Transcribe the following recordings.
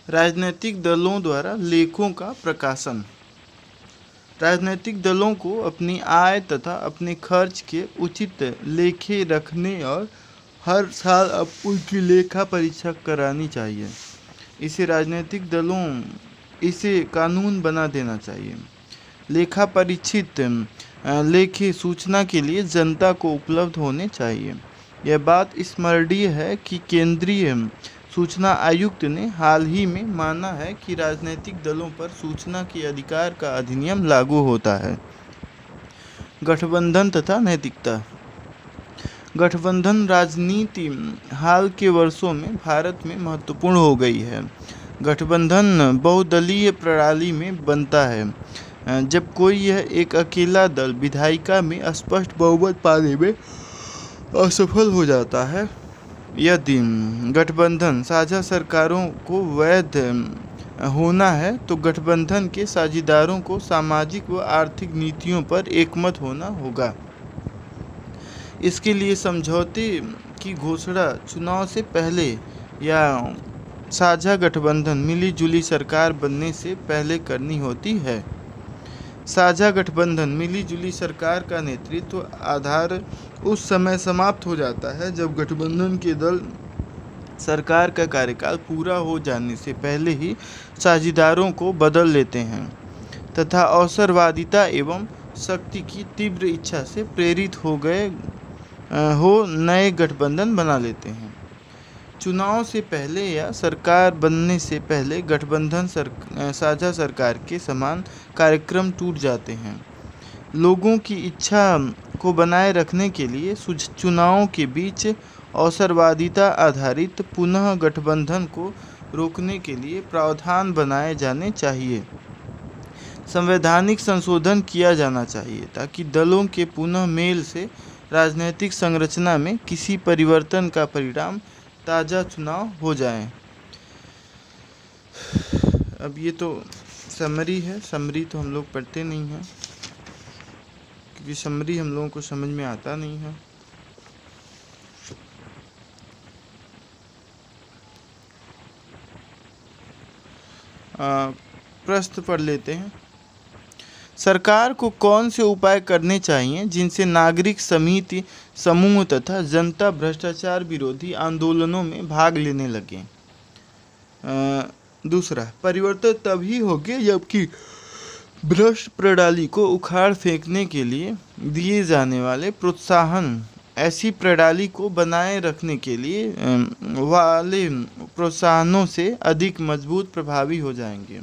राजनीतिक दलों द्वारा लेखों का प्रकाशन। राजनीतिक दलों को अपनी आय तथा अपने खर्च के उचित लेखे रखने और हर साल अब उनकी लेखा परीक्षा करानी चाहिए। इसे कानून बना देना चाहिए। लेखा परीक्षित लेखे सूचना के लिए जनता को उपलब्ध होने चाहिए। यह बात स्मरणीय है कि केंद्रीय सूचना आयुक्त ने हाल ही में माना है कि राजनीतिक दलों पर सूचना के अधिकार का अधिनियम लागू होता है। गठबंधन तथा नैतिकता। गठबंधन राजनीति हाल के वर्षों में भारत में महत्वपूर्ण हो गई है। गठबंधन बहुदलीय प्रणाली में बनता है जब कोई यह एक अकेला दल विधायिका में स्पष्ट बहुमत पाने में असफल हो जाता है। यदि गठबंधन साझा सरकारों को वैध होना है तो गठबंधन के साझेदारों को सामाजिक व आर्थिक नीतियों पर एकमत होना होगा। इसके लिए समझौते की घोषणा चुनाव से पहले या साझा गठबंधन मिली-जुली सरकार बनने से पहले करनी होती है। साझा गठबंधन मिली-जुली सरकार का नेतृत्व आधार उस समय समाप्त हो जाता है जब गठबंधन के दल सरकार का कार्यकाल पूरा हो जाने से पहले ही साझेदारों को बदल लेते हैं तथा अवसरवादिता एवं शक्ति की तीव्र इच्छा से प्रेरित हो नए गठबंधन बना लेते हैं। चुनाव से पहले या सरकार बनने से पहले गठबंधन साझा सरकार के समान कार्यक्रम टूट जाते हैं। लोगों की इच्छा को बनाए रखने के लिए चुनावों के बीच अवसरवादिता आधारित पुनः गठबंधन को रोकने के लिए प्रावधान बनाए जाने चाहिए। संवैधानिक संशोधन किया जाना चाहिए ताकि दलों के पुनः मेल से राजनीतिक संरचना में किसी परिवर्तन का परिणाम ताज़ा चुनाव हो जाए। अब ये तो समरी है। समरी तो हम लोग पढ़ते नहीं हैं क्योंकि समरी हम लोगों को समझ में आता नहीं है। प्रश्न पढ़ लेते हैं। सरकार को कौन से उपाय करने चाहिए जिनसे नागरिक समिति समूह तथा जनता भ्रष्टाचार विरोधी आंदोलनों में भाग लेने लगे। दूसरा, परिवर्तन तभी होंगे जबकि भ्रष्ट प्रणाली को उखाड़ फेंकने के लिए दिए जाने वाले प्रोत्साहन ऐसी प्रणाली को बनाए रखने के लिए वाले प्रोत्साहनों से अधिक मजबूत प्रभावी हो जाएंगे।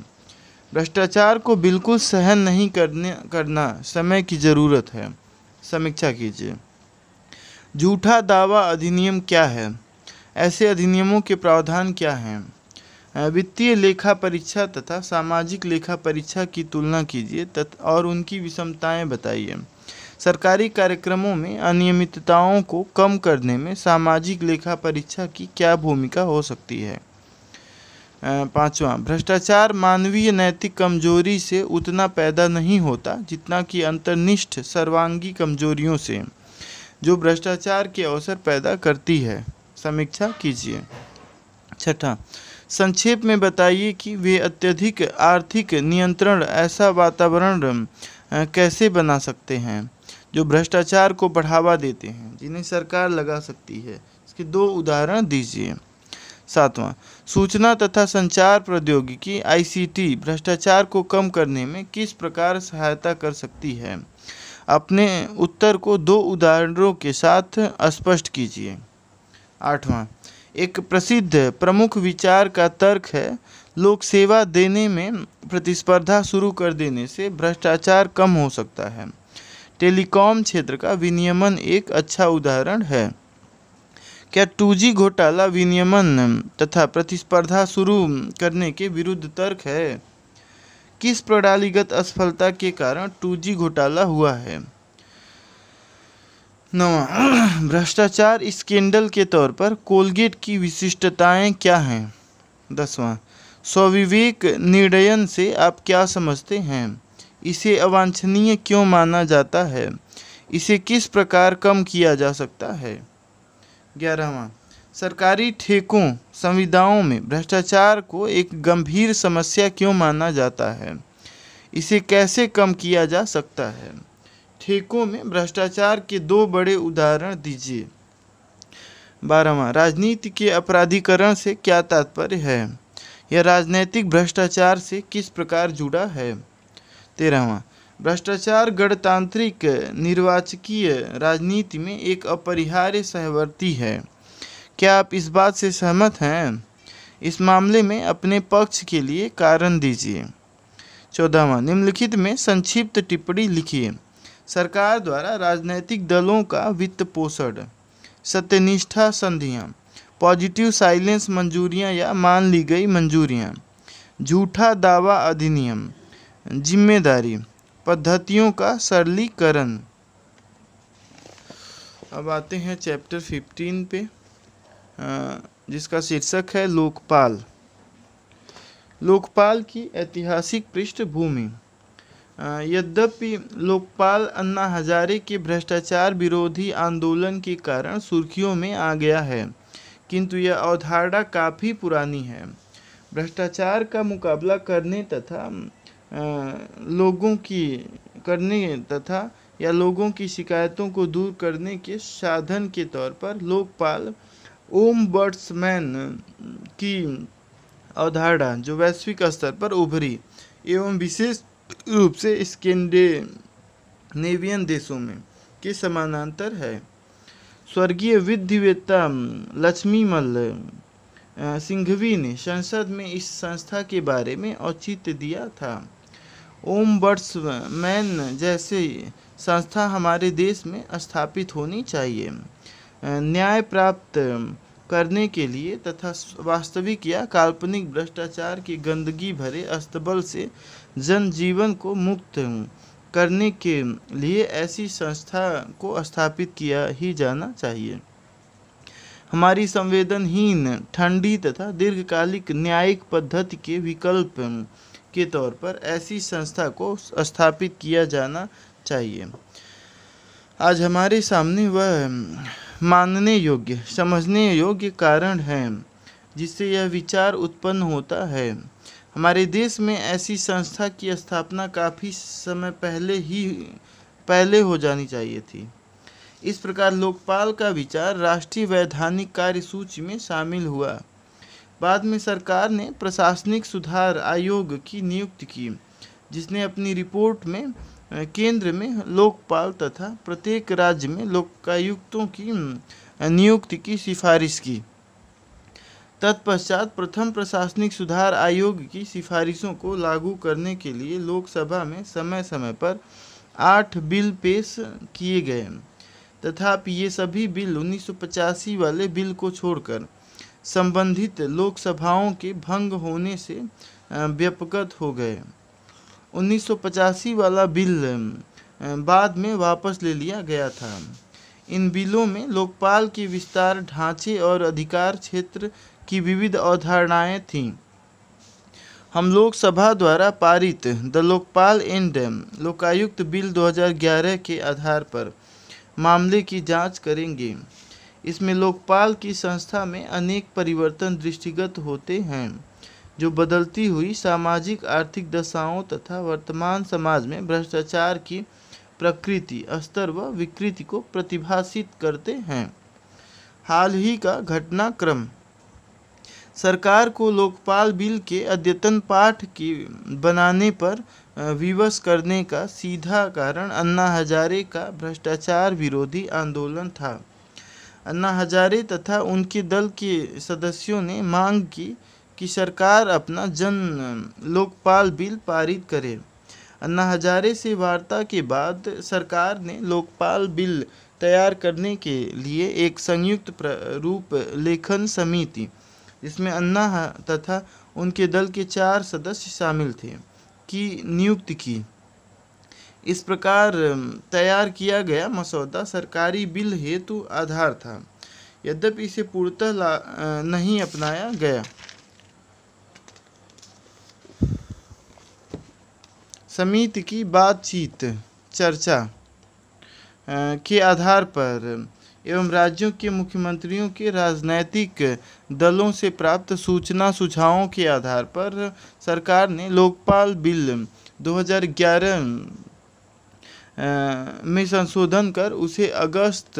भ्रष्टाचार को बिल्कुल सहन नहीं करना समय की ज़रूरत है। समीक्षा कीजिए। झूठा दावा अधिनियम क्या है? ऐसे अधिनियमों के प्रावधान क्या हैं? वित्तीय लेखा परीक्षा तथा सामाजिक लेखा परीक्षा की तुलना कीजिए और उनकी विषमताएं बताइए। सरकारी कार्यक्रमों में अनियमितताओं को कम करने में सामाजिक लेखा परीक्षा की क्या भूमिका हो सकती है? पाँचवां, भ्रष्टाचार मानवीय नैतिक कमजोरी से उतना पैदा नहीं होता जितना कि अंतर्निष्ठ सर्वांगी कमजोरियों से, जो भ्रष्टाचार के अवसर पैदा करती है। समीक्षा कीजिए। छठा, संक्षेप में बताइए कि वे अत्यधिक आर्थिक नियंत्रण ऐसा वातावरण कैसे बना सकते हैं जो भ्रष्टाचार को बढ़ावा देते हैं, जिन्हें सरकार लगा सकती है। इसके 2 उदाहरण दीजिए। सातवां, सूचना तथा संचार प्रौद्योगिकी ICT भ्रष्टाचार को कम करने में किस प्रकार सहायता कर सकती है? अपने उत्तर को 2 उदाहरणों के साथ स्पष्ट कीजिए। आठवां, एक प्रसिद्ध प्रमुख विचार का तर्क है, लोक सेवा देने में प्रतिस्पर्धा शुरू कर देने से भ्रष्टाचार कम हो सकता है। टेलीकॉम क्षेत्र का विनियमन एक अच्छा उदाहरण है। क्या 2G घोटाला विनियमन तथा प्रतिस्पर्धा शुरू करने के विरुद्ध तर्क है? किस प्रणालीगत असफलता के कारण 2G घोटाला हुआ है? 9वां, भ्रष्टाचार स्कैंडल के तौर पर कोलगेट की विशिष्टताएं क्या हैं? 10वां, स्वविवेक निर्णयन से आप क्या समझते हैं? इसे अवांछनीय क्यों माना जाता है? इसे किस प्रकार कम किया जा सकता है? 11वां, सरकारी ठेकों संविदाओं में भ्रष्टाचार को एक गंभीर समस्या क्यों माना जाता है? इसे कैसे कम किया जा सकता है? ठेकों में भ्रष्टाचार के दो बड़े उदाहरण दीजिए। 12वां, राजनीति के अपराधीकरण से क्या तात्पर्य है? यह राजनीतिक भ्रष्टाचार से किस प्रकार जुड़ा है? 13वां, भ्रष्टाचार गणतांत्रिक निर्वाचकीय राजनीति में एक अपरिहार्य सहवर्ती है। क्या आप इस बात से सहमत हैं? इस मामले में अपने पक्ष के लिए कारण दीजिए। 14वां, निम्नलिखित में संक्षिप्त टिप्पणी लिखिए। सरकार द्वारा राजनैतिक दलों का वित्त पोषण, सत्यनिष्ठा संधियां, पॉजिटिव साइलेंस मंजूरियां या मान ली गई मंजूरियां, झूठा दावा अधिनियम, जिम्मेदारी पद्धतियों का सरलीकरण। अब आते हैं चैप्टर 15 पे, जिसका शीर्षक है लोकपाल। लोकपाल की ऐतिहासिक पृष्ठभूमि। यद्यपि लोकपाल अन्ना हजारे के भ्रष्टाचार विरोधी आंदोलन के कारण सुर्खियों में आ गया है, किंतु यह अवधारणा काफ़ी पुरानी है। भ्रष्टाचार का मुकाबला करने तथा लोगों की शिकायतों को दूर करने के साधन के तौर पर लोकपाल ओम्बड्समैन की अवधारणा, जो वैश्विक स्तर पर उभरी एवं विशेष रूप से स्कैंडिनेवियन देशों में के समानांतर है। स्वर्गीय विधिवेत्ता लक्ष्मीमल सिंघवी ने संसद में इस संस्था के बारे में औचित्य दिया था। ओम्बड्समैन जैसे संस्था हमारे देश में स्थापित होनी चाहिए। न्याय प्राप्त करने के लिए तथा वास्तविक या काल्पनिक भ्रष्टाचार की गंदगी भरे अस्तबल से जनजीवन को मुक्त करने के लिए ऐसी संस्था को स्थापित किया ही जाना चाहिए। हमारी संवेदनहीन, ठंडी तथा दीर्घकालिक न्यायिक पद्धति के विकल्प के तौर पर ऐसी संस्था को स्थापित किया जाना चाहिए। आज हमारे सामने वह मानने योग्य, समझने योग्य कारण है जिससे यह विचार उत्पन्न होता है। हमारे देश में ऐसी संस्था की स्थापना काफ़ी समय पहले हो जानी चाहिए थी। इस प्रकार लोकपाल का विचार राष्ट्रीय वैधानिक कार्यसूची में शामिल हुआ। बाद में सरकार ने प्रशासनिक सुधार आयोग की नियुक्ति की, जिसने अपनी रिपोर्ट में केंद्र में लोकपाल तथा प्रत्येक राज्य में लोकायुक्तों की नियुक्ति की सिफारिश की। तत्पश्चात प्रथम प्रशासनिक सुधार आयोग की सिफारिशों को लागू करने के लिए लोकसभा में समय समय पर 8 बिल पेश किए गए। तथापि ये सभी बिल 1985 वाले बिल को छोड़कर संबंधित लोकसभाओं के भंग होने से व्यापकत हो गए। 1985 वाला बिल बाद में वापस ले लिया गया था। इन बिलों में लोकपाल के विस्तार, ढांचे और अधिकार क्षेत्र की विविध अवधारणाएं थीं। हम लोकसभा द्वारा पारित the Lokpal and Lokayukta bill 2011 के आधार पर मामले की जांच करेंगे। इसमें लोकपाल की संस्था में अनेक परिवर्तन दृष्टिगत होते हैं, जो बदलती हुई सामाजिक आर्थिक दशाओं तथा वर्तमान समाज में भ्रष्टाचार की प्रकृति, स्तर व विकृति को प्रतिभाषित करते हैं। हाल ही का घटनाक्रम। सरकार को लोकपाल बिल के अद्यतन पाठ की बनाने पर विवश करने का सीधा कारण अन्ना हजारे का भ्रष्टाचार विरोधी आंदोलन था। अन्ना हजारे तथा उनके दल के सदस्यों ने मांग की कि सरकार अपना जन लोकपाल बिल पारित करे। अन्ना हजारे से वार्ता के बाद सरकार ने लोकपाल बिल तैयार करने के लिए एक संयुक्त रूप लेखन समिति, जिसमें अन्ना तथा उनके दल के 4 सदस्य शामिल थे, की नियुक्ति की। इस प्रकार तैयार किया गया मसौदा सरकारी बिल हेतु आधार था, यद्यपि इसे पूर्णतः नहीं अपनाया गया। समिति की बातचीत चर्चा के आधार पर एवं राज्यों के मुख्यमंत्रियों के राजनैतिक दलों से प्राप्त सूचना सुझावों के आधार पर सरकार ने लोकपाल बिल 2011 में संशोधन कर उसे अगस्त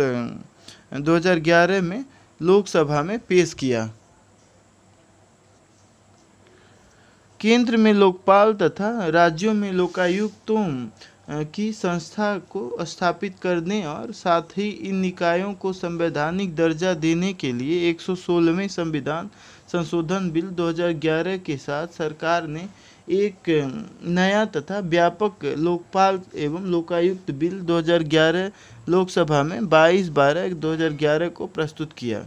2011 में लोकसभा में पेश किया। केंद्र में लोकपाल तथा राज्यों में लोकायुक्तों की संस्था को स्थापित करने और साथ ही इन निकायों को संवैधानिक दर्जा देने के लिए 116वें संविधान संशोधन बिल 2011 के साथ सरकार ने एक नया तथा व्यापक लोकपाल एवं लोकायुक्त बिल 2011 लोकसभा में 22/12/2011 को प्रस्तुत किया।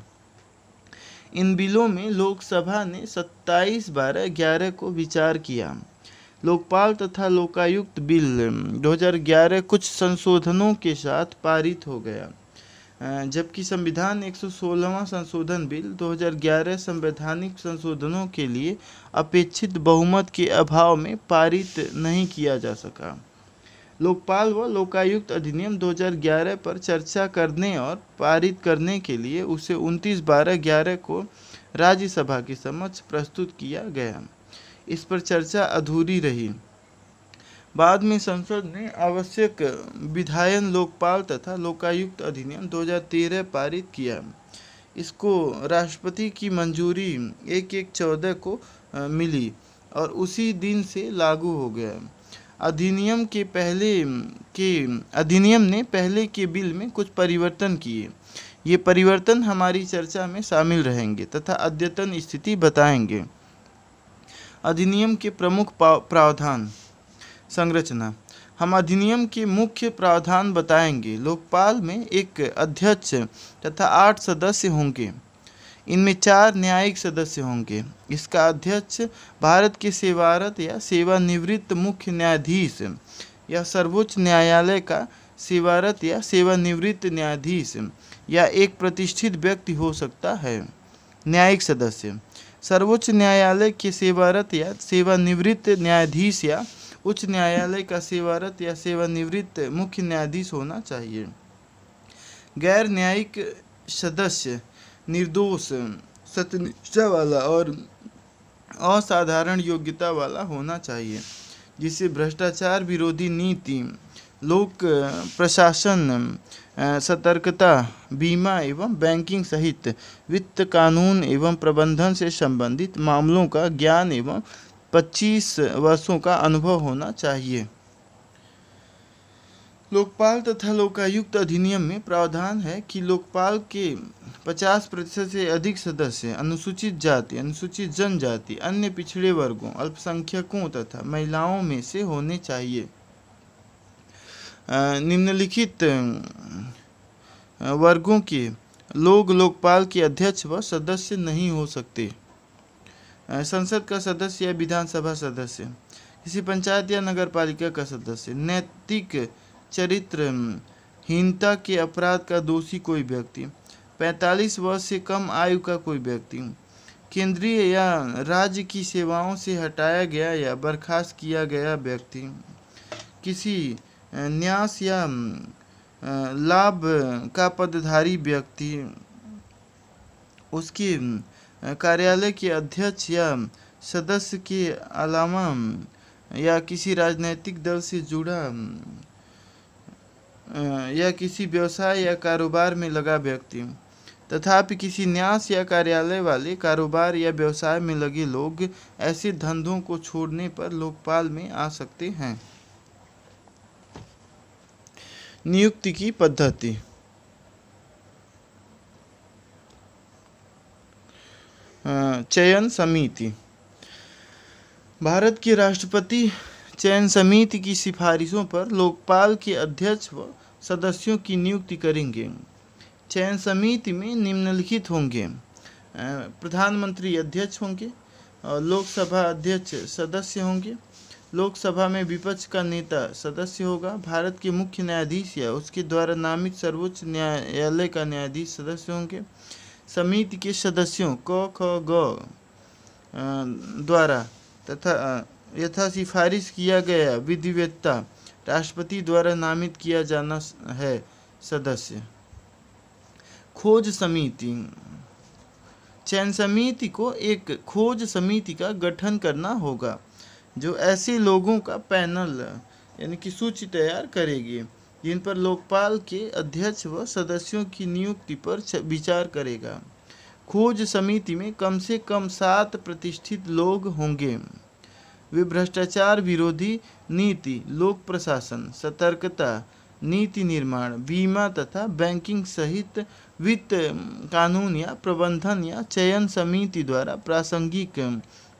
इन बिलों में लोकसभा ने 27/12/11 को विचार किया। लोकपाल तथा लोकायुक्त बिल 2011 कुछ संशोधनों के साथ पारित हो गया, जबकि संविधान 116वां संशोधन बिल 2011 संवैधानिक संशोधनों के लिए अपेक्षित बहुमत के अभाव में पारित नहीं किया जा सका। लोकपाल व लोकायुक्त अधिनियम 2011 पर चर्चा करने और पारित करने के लिए उसे 29/12/11 को राज्यसभा के समक्ष प्रस्तुत किया गया। इस पर चर्चा अधूरी रही। बाद में संसद ने आवश्यक विधायन लोकपाल तथा लोकायुक्त अधिनियम 2013 पारित किया। इसको राष्ट्रपति की मंजूरी 1/1/14 को मिली और उसी दिन से लागू हो गया। अधिनियम ने पहले के बिल में कुछ परिवर्तन किए। ये परिवर्तन हमारी चर्चा में शामिल रहेंगे तथा अद्यतन स्थिति बताएंगे। अधिनियम के प्रमुख प्रावधान। संरचना। हम अधिनियम के मुख्य प्रावधान बताएंगे। लोकपाल में एक अध्यक्ष तथा 8 सदस्य होंगे। इनमें 4 न्यायिक सदस्य होंगे। इसका अध्यक्ष भारत के सेवारत या सेवानिवृत्त मुख्य न्यायाधीश या सर्वोच्च न्यायालय का सेवारत या सेवानिवृत्त न्यायाधीश या एक प्रतिष्ठित व्यक्ति हो सकता है। न्यायिक सदस्य। सर्वोच्च न्यायालय के सेवारत या सेवानिवृत्त न्यायाधीश या उच्च न्यायालय का सेवारत या सेवानिवृत्त मुख्य न्यायाधीश होना चाहिए। गैर न्यायिक सदस्य निर्दोष, सत्यनिष्ठा वाला और असाधारण योग्यता वाला होना चाहिए, जिसे भ्रष्टाचार विरोधी नीति, लोक प्रशासन, सतर्कता, बीमा एवं बैंकिंग सहित वित्त, कानून एवं प्रबंधन से संबंधित मामलों का ज्ञान एवं 25 वर्षों का अनुभव होना चाहिए। लोकपाल तथा लोकायुक्त अधिनियम में प्रावधान है कि लोकपाल के 50% से अधिक सदस्य अनुसूचित जाति, अनुसूचित जनजाति, अन्य पिछड़े वर्गों, अल्पसंख्यकों तथा महिलाओं में से होने चाहिए। निम्नलिखित वर्गों के लोग लोकपाल के अध्यक्ष व सदस्य नहीं हो सकते। संसद का सदस्य या विधानसभा सदस्य, किसी पंचायत या नगर पालिका का सदस्य, नैतिक चरित्रहीनता के अपराध का दोषी कोई व्यक्ति, 45 वर्ष से कम आयु का कोई व्यक्ति, केंद्रीय या राज्य की सेवाओं से हटाया गया या बर्खास्त किया गया व्यक्ति, किसी न्यास या लाभ का पदधारी व्यक्ति, उसके कार्यालय के अध्यक्ष या सदस्य के अलावा या किसी राजनीतिक दल से जुड़ा या किसी व्यवसाय या कारोबार में लगा व्यक्ति। तथापि किसी न्यास या कार्यालय वाले कारोबार या व्यवसाय में लगे लोग ऐसे धंधों को छोड़ने पर लोकपाल में आ सकते हैं। नियुक्ति की पद्धति। चयन समिति। भारत के राष्ट्रपति चयन समिति की सिफारिशों पर लोकपाल के अध्यक्ष व सदस्यों की नियुक्ति करेंगे। चयन समिति में निम्नलिखित होंगे: प्रधानमंत्री अध्यक्ष होंगे और लोकसभा अध्यक्ष सदस्य होंगे। लोकसभा में विपक्ष का नेता सदस्य होगा। भारत के मुख्य न्यायाधीश या उसके द्वारा नामित सर्वोच्च न्यायालय का न्यायाधीश सदस्य होंगे। समिति के सदस्यों क, ख, ग द्वारा तथा यथा सिफारिश किया गया विधिवेत्ता राष्ट्रपति द्वारा नामित किया जाना है। सदस्य खोज समिति, चयन समिति को एक खोज समिति का गठन करना होगा जो ऐसे लोगों का पैनल यानी कि सूची तैयार करेगी जिन पर लोकपाल के अध्यक्ष व सदस्यों की नियुक्ति पर विचार करेगा। खोज समिति में कम से कम 7 प्रतिष्ठित लोग होंगे। वे भ्रष्टाचार विरोधी नीति, लोक प्रशासन, सतर्कता, नीति निर्माण, बीमा तथा बैंकिंग सहित वित्त, कानून या प्रबंधन या चयन समिति द्वारा प्रासंगिक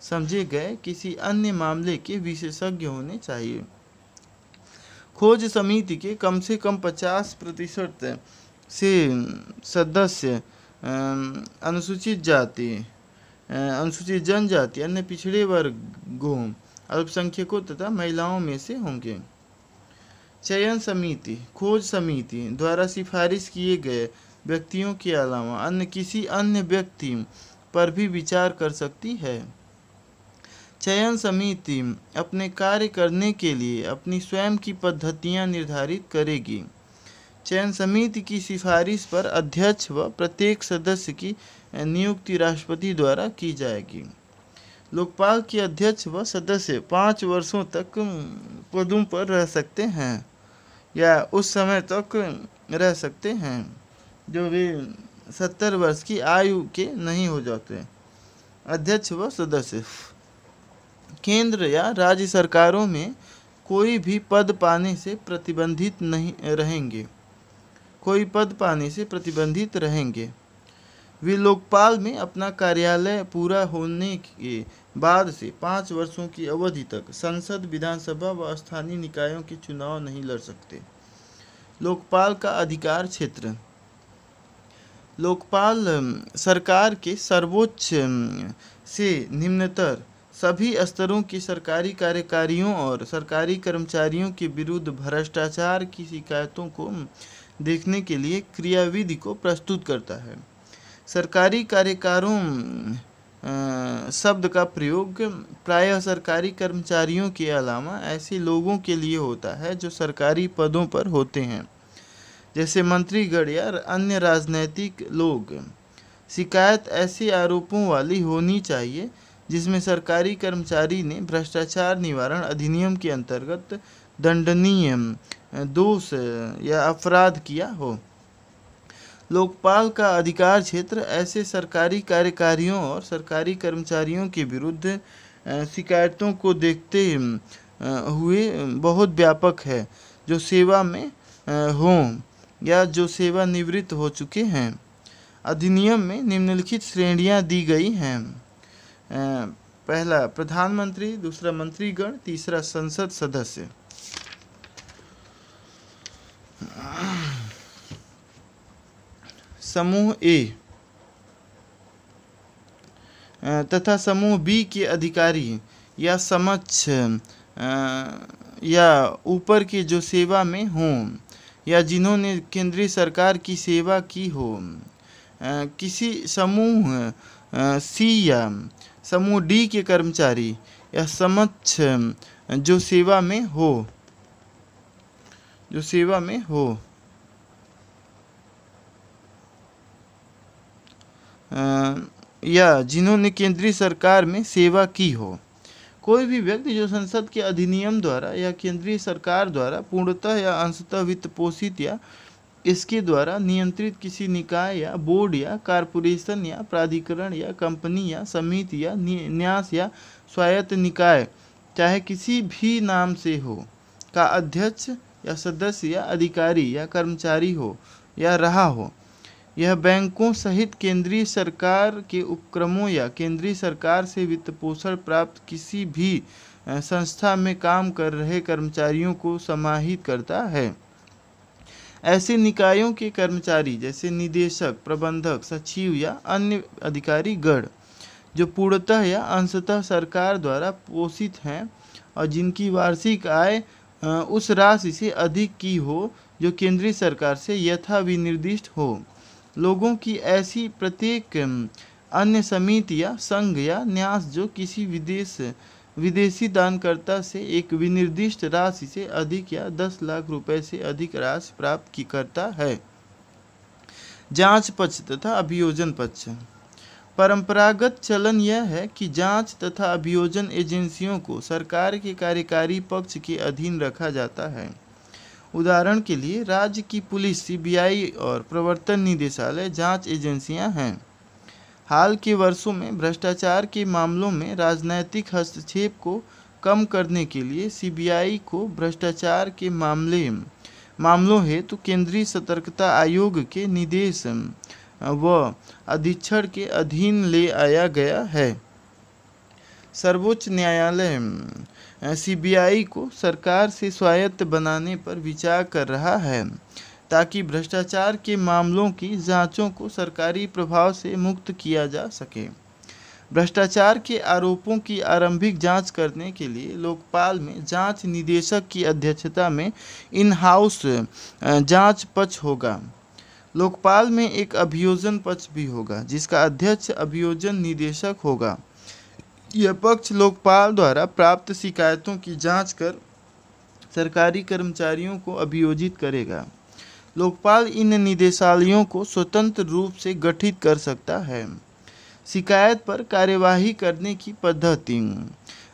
समझे गए किसी अन्य मामले के विशेषज्ञ होने चाहिए। खोज समिति के कम से कम 50% से सदस्य अनुसूचित जाति, अनुसूचित जनजाति, अन्य पिछड़े वर्गों, अल्पसंख्यकों तथा महिलाओं में से होंगे। चयन समिति खोज समिति द्वारा सिफारिश किए गए व्यक्तियों के अलावा अन्य किसी अन्य व्यक्ति पर भी विचार कर सकती है। चयन समिति अपने कार्य करने के लिए अपनी स्वयं की पद्धतियां निर्धारित करेगी। चयन समिति की सिफारिश पर अध्यक्ष व प्रत्येक सदस्य की नियुक्ति राष्ट्रपति द्वारा की जाएगी। लोकपाल के अध्यक्ष व सदस्य 5 वर्षों तक पदों पर रह सकते हैं या उस समय तक रह सकते हैं जो वे 70 वर्ष की आयु के नहीं हो जाते। अध्यक्ष व सदस्य केंद्र या राज्य सरकारों में कोई भी पद पाने से प्रतिबंधित नहीं रहेंगे, कोई पद पाने से प्रतिबंधित रहेंगे। वे लोकपाल में अपना कार्यालय पूरा होने के बाद से 5 वर्षों की अवधि तक संसद, विधानसभा व स्थानीय निकायों के चुनाव नहीं लड़ सकते। लोकपाल का अधिकार क्षेत्र, लोकपाल सरकार के सर्वोच्च से निम्नतर सभी स्तरों के सरकारी कार्यकारियों और सरकारी कर्मचारियों के विरुद्ध भ्रष्टाचार की शिकायतों को देखने के लिए क्रियाविधि को प्रस्तुत करता है। सरकारी कार्यकारों शब्द का प्रयोग प्रायः सरकारी कर्मचारियों के अलावा ऐसे लोगों के लिए होता है जो सरकारी पदों पर होते हैं, जैसे मंत्रीगण या अन्य राजनैतिक लोग। शिकायत ऐसे आरोपों वाली होनी चाहिए जिसमें सरकारी कर्मचारी ने भ्रष्टाचार निवारण अधिनियम के अंतर्गत दंडनीय दोष या अपराध किया हो। लोकपाल का अधिकार क्षेत्र ऐसे सरकारी कार्यकारियों और सरकारी कर्मचारियों के विरुद्ध शिकायतों को देखते हुए बहुत व्यापक है जो सेवा में हों या जो सेवानिवृत्त हो चुके हैं। अधिनियम में निम्नलिखित श्रेणियां दी गई हैं। पहला प्रधानमंत्री, दूसरा मंत्रीगण, तीसरा संसद सदस्य। समूह ए तथा समूह बी के अधिकारी या समक्ष या ऊपर के जो सेवा में हों या जिन्होंने केंद्रीय सरकार की सेवा की हो। किसी समूह सी या समूह डी के कर्मचारी या समक्ष जो सेवा में हो, या जिन्होंने केंद्रीय सरकार में सेवा की हो। कोई भी व्यक्ति जो संसद के अधिनियम द्वारा या केंद्रीय सरकार द्वारा पूर्णतः या अंशतः वित्त पोषित या इसके द्वारा नियंत्रित किसी निकाय या बोर्ड या कारपोरेशन या प्राधिकरण या कंपनी या समिति या न्यास या स्वायत्त निकाय चाहे किसी भी नाम से हो का अध्यक्ष या सदस्य या अधिकारी या कर्मचारी हो या रहा हो, यह बैंकों सहित केंद्रीय सरकार के उपक्रमों या केंद्रीय सरकार से वित्त पोषण प्राप्त किसी भी संस्था में काम कर रहे कर्मचारियों को समाहित करता है। ऐसे निकायों के कर्मचारी जैसे निदेशक, प्रबंधक, सचिव या अन्य अधिकारी गण जो पूर्णतः या अंशतः सरकार द्वारा पोषित हैं और जिनकी वार्षिक आय उस राशि से अधिक की हो जो केंद्रीय सरकार से यथा विनिर्दिष्ट हो। लोगों की ऐसी प्रत्येक अन्य समिति या संघ या न्यास जो किसी विदेशी दानकर्ता से एक विनिर्दिष्ट राशि से अधिक या 10 लाख रुपए से अधिक राशि प्राप्त करता है। जांच पक्ष तथा अभियोजन पक्ष। परंपरागत चलन यह है कि जांच तथा अभियोजन एजेंसियों को सरकार के कार्यकारी पक्ष के अधीन रखा जाता है। उदाहरण के लिए राज्य की पुलिस, सीबीआई और प्रवर्तन निदेशालय जांच एजेंसियां हैं। हाल के वर्षों में भ्रष्टाचार के मामलों में राजनैतिक हस्तक्षेप को कम करने के लिए सीबीआई को भ्रष्टाचार के मामलों हेतु केंद्रीय सतर्कता आयोग के निदेश व अधीक्षण के अधीन ले आया गया है। सर्वोच्च न्यायालय सीबीआई को सरकार से स्वायत्त बनाने पर विचार कर रहा है ताकि भ्रष्टाचार के मामलों की जांचों को सरकारी प्रभाव से मुक्त किया जा सके। भ्रष्टाचार के आरोपों की आरंभिक जांच करने के लिए लोकपाल में जांच निदेशक की अध्यक्षता में इन हाउस जांच पक्ष होगा। लोकपाल में एक अभियोजन पक्ष भी होगा जिसका अध्यक्ष अभियोजन निदेशक होगा। यह पक्ष लोकपाल द्वारा प्राप्त शिकायतों की जांच कर सरकारी कर्मचारियों को अभियोजित करेगा। लोकपाल इन निदेशालयों को स्वतंत्र रूप से गठित कर सकता है। शिकायत पर कार्यवाही करने की पद्धति।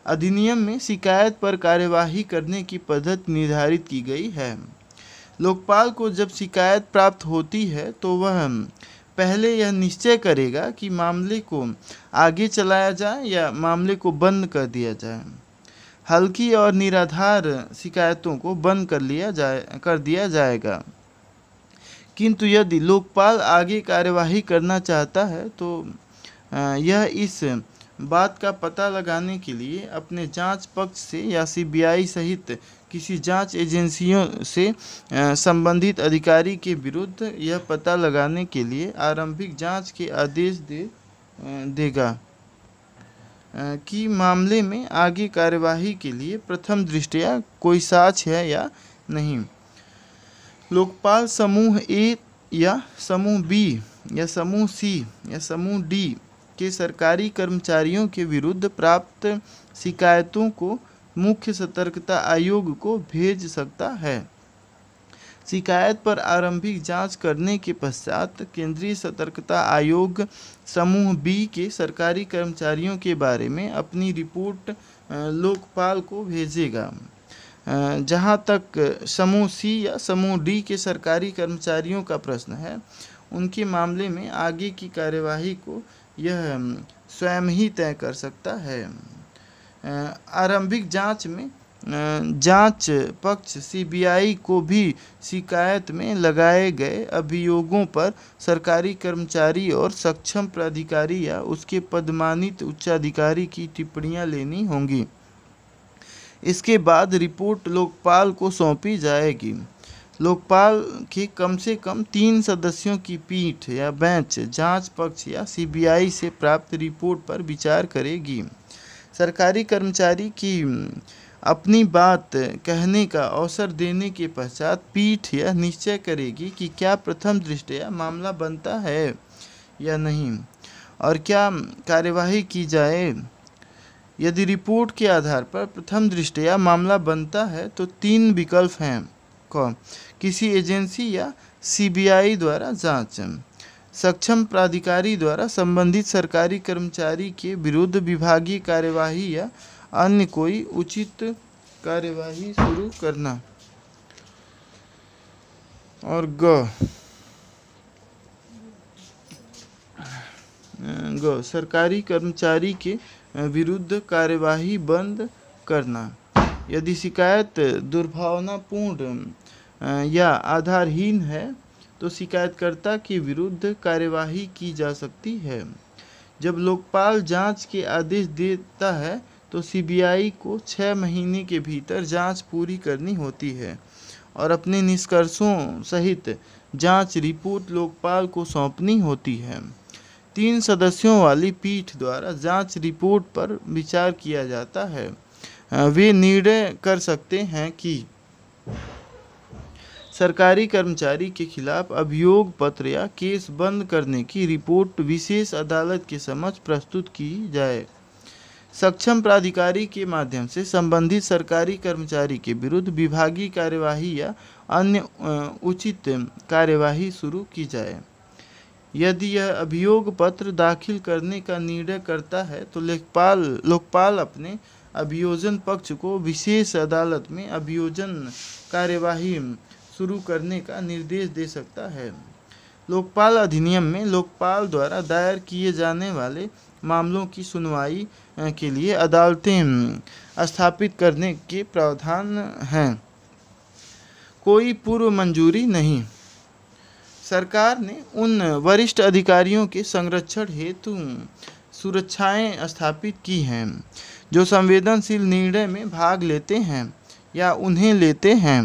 अधिनियम में शिकायत पर कार्यवाही करने की पद्धति निर्धारित की गई है। लोकपाल को जब शिकायत प्राप्त होती है तो वह पहले यह निश्चय करेगा कि मामले को आगे चलाया जाए या मामले को बंद कर दिया जाए। हल्की और निराधार शिकायतों को बंद कर दिया जाएगा, किंतु यदि लोकपाल आगे कार्यवाही करना चाहता है तो यह इस बात का पता लगाने के लिए अपने जांच पक्ष से या सीबीआई सहित किसी जांच एजेंसियों से संबंधित अधिकारी के विरुद्ध यह पता लगाने के लिए आरंभिक जांच के आदेश देगा कि मामले में आगे कार्यवाही के लिए प्रथम दृष्टया कोई साक्ष्य है या नहीं। लोकपाल समूह ए या समूह बी या समूह सी या समूह डी के सरकारी कर्मचारियों के विरुद्ध प्राप्त शिकायतों को मुख्य सतर्कता आयोग को भेज सकता है। शिकायत पर आरंभिक जांच करने के पश्चात केंद्रीय सतर्कता आयोग समूह बी के सरकारी कर्मचारियों के बारे में अपनी रिपोर्ट लोकपाल को भेजेगा। जहां तक समूह सी या समूह डी के सरकारी कर्मचारियों का प्रश्न है, उनके मामले में आगे की कार्यवाही को यह स्वयं ही तय कर सकता है। आरंभिक जांच में जांच पक्ष सीबीआई को भी शिकायत में लगाए गए अभियोगों पर सरकारी कर्मचारी और सक्षम प्राधिकारी या उसके पदमानित उच्चाधिकारी की टिप्पणियां लेनी होंगी। इसके बाद रिपोर्ट लोकपाल को सौंपी जाएगी। लोकपाल के कम से कम 3 सदस्यों की पीठ या बेंच जांच पक्ष या सीबीआई से प्राप्त रिपोर्ट पर विचार करेगी। सरकारी कर्मचारी की अपनी बात कहने का अवसर देने के पश्चात पीठ यह निश्चय करेगी कि क्या प्रथम दृष्टया मामला बनता है या नहीं और क्या कार्यवाही की जाए। यदि रिपोर्ट के आधार पर प्रथम दृष्टया मामला बनता है तो 3 विकल्प हैं। किसी एजेंसी या सीबीआई द्वारा जांच, सक्षम प्राधिकारी द्वारा संबंधित सरकारी कर्मचारी के विरुद्ध विभागीय कार्यवाही या अन्य कोई उचित कार्यवाही शुरू करना। और सरकारी कर्मचारी के विरुद्ध कार्यवाही बंद करना। यदि शिकायत दुर्भावनापूर्ण या आधारहीन है तो शिकायतकर्ता के विरुद्ध कार्यवाही की जा सकती है। जब लोकपाल जांच के आदेश देता है तो सीबीआई को 6 महीने के भीतर जांच पूरी करनी होती है और अपने निष्कर्षों सहित जांच रिपोर्ट लोकपाल को सौंपनी होती है। 3 सदस्यों वाली पीठ द्वारा जांच रिपोर्ट पर विचार किया जाता है। वे निर्णय कर सकते हैं कि सरकारी कर्मचारी के खिलाफ अभियोग पत्र या केस बंद करने की रिपोर्ट विशेष अदालत के समक्ष प्रस्तुत की जाए। सक्षम प्राधिकारी के माध्यम से संबंधित सरकारी कर्मचारी के विरुद्ध विभागीय कार्यवाही या अन्य उचित कार्यवाही शुरू की जाए। यदि यह अभियोग पत्र दाखिल करने का निर्णय करता है तो लोकपाल अपने अभियोजन पक्ष को विशेष अदालत में अभियोजन कार्यवाही शुरू करने का निर्देश दे सकता है। लोकपाल अधिनियम में लोकपाल द्वारा दायर किए जाने वाले मामलों की सुनवाई के लिए अदालतें स्थापित करने के प्रावधान हैं। कोई पूर्व मंजूरी नहीं। सरकार ने उन वरिष्ठ अधिकारियों के संरक्षण हेतु सुरक्षाएं स्थापित की हैं जो संवेदनशील निर्णय में भाग लेते हैं या उन्हें लेते हैं।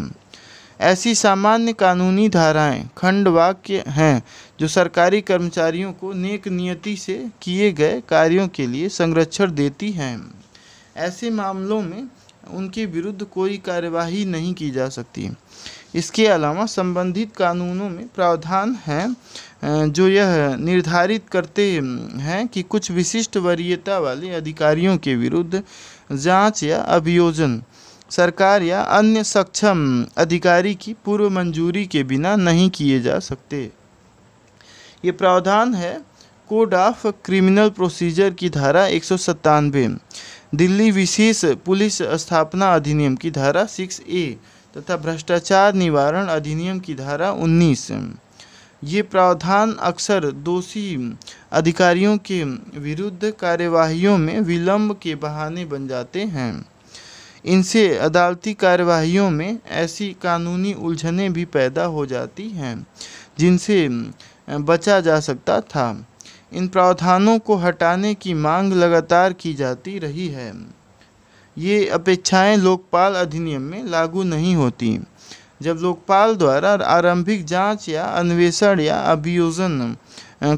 ऐसी सामान्य कानूनी धाराएं खंड वाक्य हैं जो सरकारी कर्मचारियों को नेक नियति से किए गए कार्यों के लिए संरक्षण देती हैं। ऐसे मामलों में उनके विरुद्ध कोई कार्यवाही नहीं की जा सकती। इसके अलावा संबंधित कानूनों में प्रावधान हैं जो यह निर्धारित करते हैं कि कुछ विशिष्ट वरीयता वाले अधिकारियों के विरुद्ध जांच या अभियोजन सरकार या अन्य सक्षम अधिकारी की पूर्व मंजूरी के बिना नहीं किए जा सकते। ये प्रावधान है कोड ऑफ क्रिमिनल प्रोसीजर की धारा 197, दिल्ली विशेष पुलिस स्थापना अधिनियम की धारा 6A तथा भ्रष्टाचार निवारण अधिनियम की धारा 19। ये प्रावधान अक्सर दोषी अधिकारियों के विरुद्ध कार्यवाहियों में विलंब के बहाने बन जाते हैं। इनसे अदालती कार्यवाहियों में ऐसी कानूनी उलझनें भी पैदा हो जाती हैं जिनसे बचा जा सकता था। इन प्रावधानों को हटाने की मांग लगातार की जाती रही है। ये अपेक्षाएं लोकपाल अधिनियम में लागू नहीं होती। जब लोकपाल द्वारा आरंभिक जांच या अन्वेषण या अभियोजन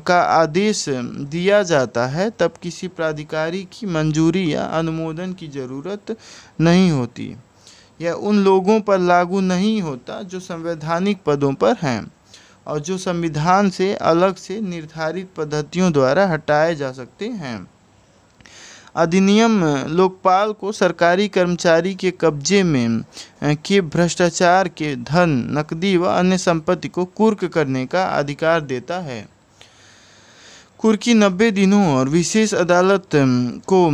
का आदेश दिया जाता है तब किसी प्राधिकारी की मंजूरी या अनुमोदन की ज़रूरत नहीं होती। यह उन लोगों पर लागू नहीं होता जो संवैधानिक पदों पर हैं और जो संविधान से अलग से निर्धारित पद्धतियों द्वारा हटाए जा सकते हैं। अधिनियम लोकपाल को सरकारी कर्मचारी के कब्जे में के भ्रष्टाचार के धन, नकदी व अन्य संपत्ति को कुर्क करने का अधिकार देता है। कुर्की 90 दिनों और विशेष अदालत को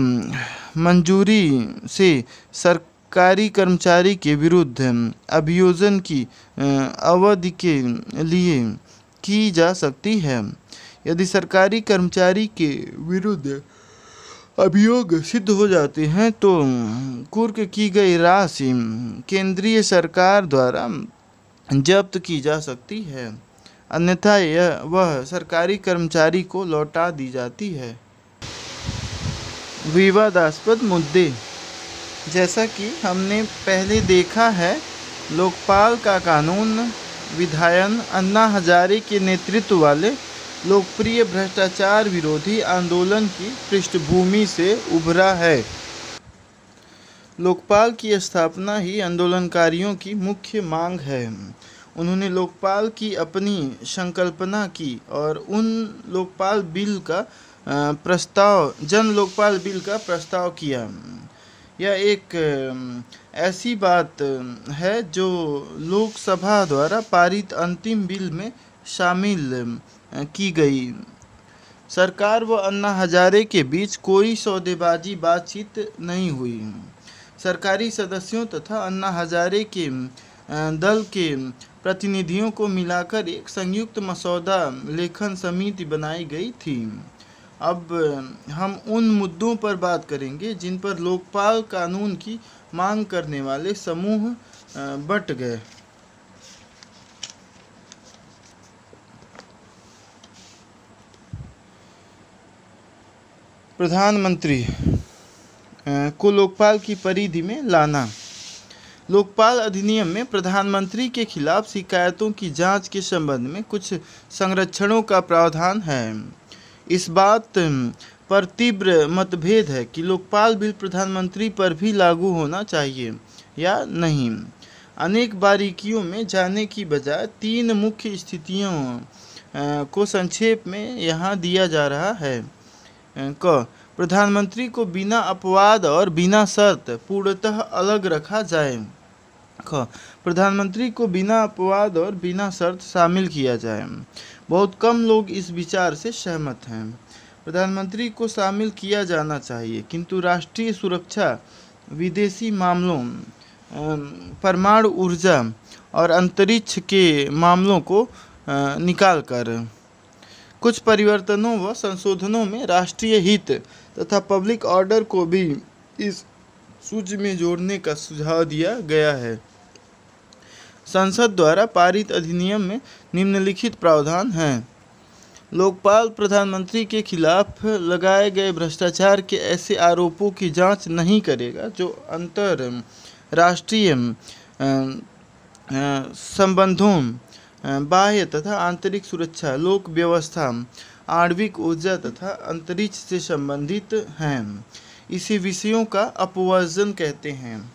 मंजूरी से सरकारी कर्मचारी के विरुद्ध अभियोजन की अवधि के लिए की जा सकती है। यदि सरकारी कर्मचारी के विरुद्ध अभियोग सिद्ध हो जाते हैं तो कुर्क की गई राशि केंद्रीय सरकार द्वारा जब्त की जा सकती है, अन्यथा वह सरकारी कर्मचारी को लौटा दी जाती है। विवादास्पद मुद्दे। जैसा कि हमने पहले देखा है, लोकपाल का कानून विधायन अन्ना हजारे के नेतृत्व वाले लोकप्रिय भ्रष्टाचार विरोधी आंदोलन की पृष्ठभूमि से उभरा है। लोकपाल की स्थापना ही आंदोलनकारियों की मुख्य मांग है। उन्होंने लोकपाल की अपनी संकल्पना की और जन लोकपाल बिल का प्रस्ताव किया। यह एक ऐसी बात है जो लोकसभा द्वारा पारित अंतिम बिल में शामिल की गई। सरकार व अन्ना हजारे के बीच कोई सौदेबाजी बातचीत नहीं हुई। सरकारी सदस्यों तथा अन्ना हजारे के दल के प्रतिनिधियों को मिलाकर एक संयुक्त मसौदा लेखन समिति बनाई गई थी। अब हम उन मुद्दों पर बात करेंगे जिन पर लोकपाल कानून की मांग करने वाले समूह बंट गए। प्रधानमंत्री को लोकपाल की परिधि में लाना। लोकपाल अधिनियम में प्रधानमंत्री के खिलाफ शिकायतों की जांच के संबंध में कुछ संरक्षणों का प्रावधान है। इस बात पर तीव्र मतभेद है कि लोकपाल बिल प्रधानमंत्री पर भी लागू होना चाहिए या नहीं। अनेक बारीकियों में जाने की बजाय 3 मुख्य स्थितियों को संक्षेप में यहाँ दिया जा रहा है। प्रधानमंत्री को बिना अपवाद और बिना शर्त पूर्णतः अलग रखा जाए। प्रधानमंत्री को बिना अपवाद और बिना शर्त शामिल किया जाए। बहुत कम लोग इस विचार से सहमत हैं। प्रधानमंत्री को शामिल किया जाना चाहिए, किंतु राष्ट्रीय सुरक्षा, विदेशी मामलों, परमाणु ऊर्जा और अंतरिक्ष के मामलों को निकालकर कुछ परिवर्तनों व संशोधनों में राष्ट्रीय हित तथा पब्लिक ऑर्डर को भी इस सूची में जोड़ने का सुझाव दिया गया है। संसद द्वारा पारित अधिनियम में निम्नलिखित प्रावधान हैं। लोकपाल प्रधानमंत्री के खिलाफ लगाए गए भ्रष्टाचार के ऐसे आरोपों की जांच नहीं करेगा जो अंतरराष्ट्रीय संबंधों, बाह्य तथा आंतरिक सुरक्षा, लोक व्यवस्था, आणविक ऊर्जा तथा अंतरिक्ष से संबंधित हैं। इसी विषयों का अपवर्जन कहते हैं।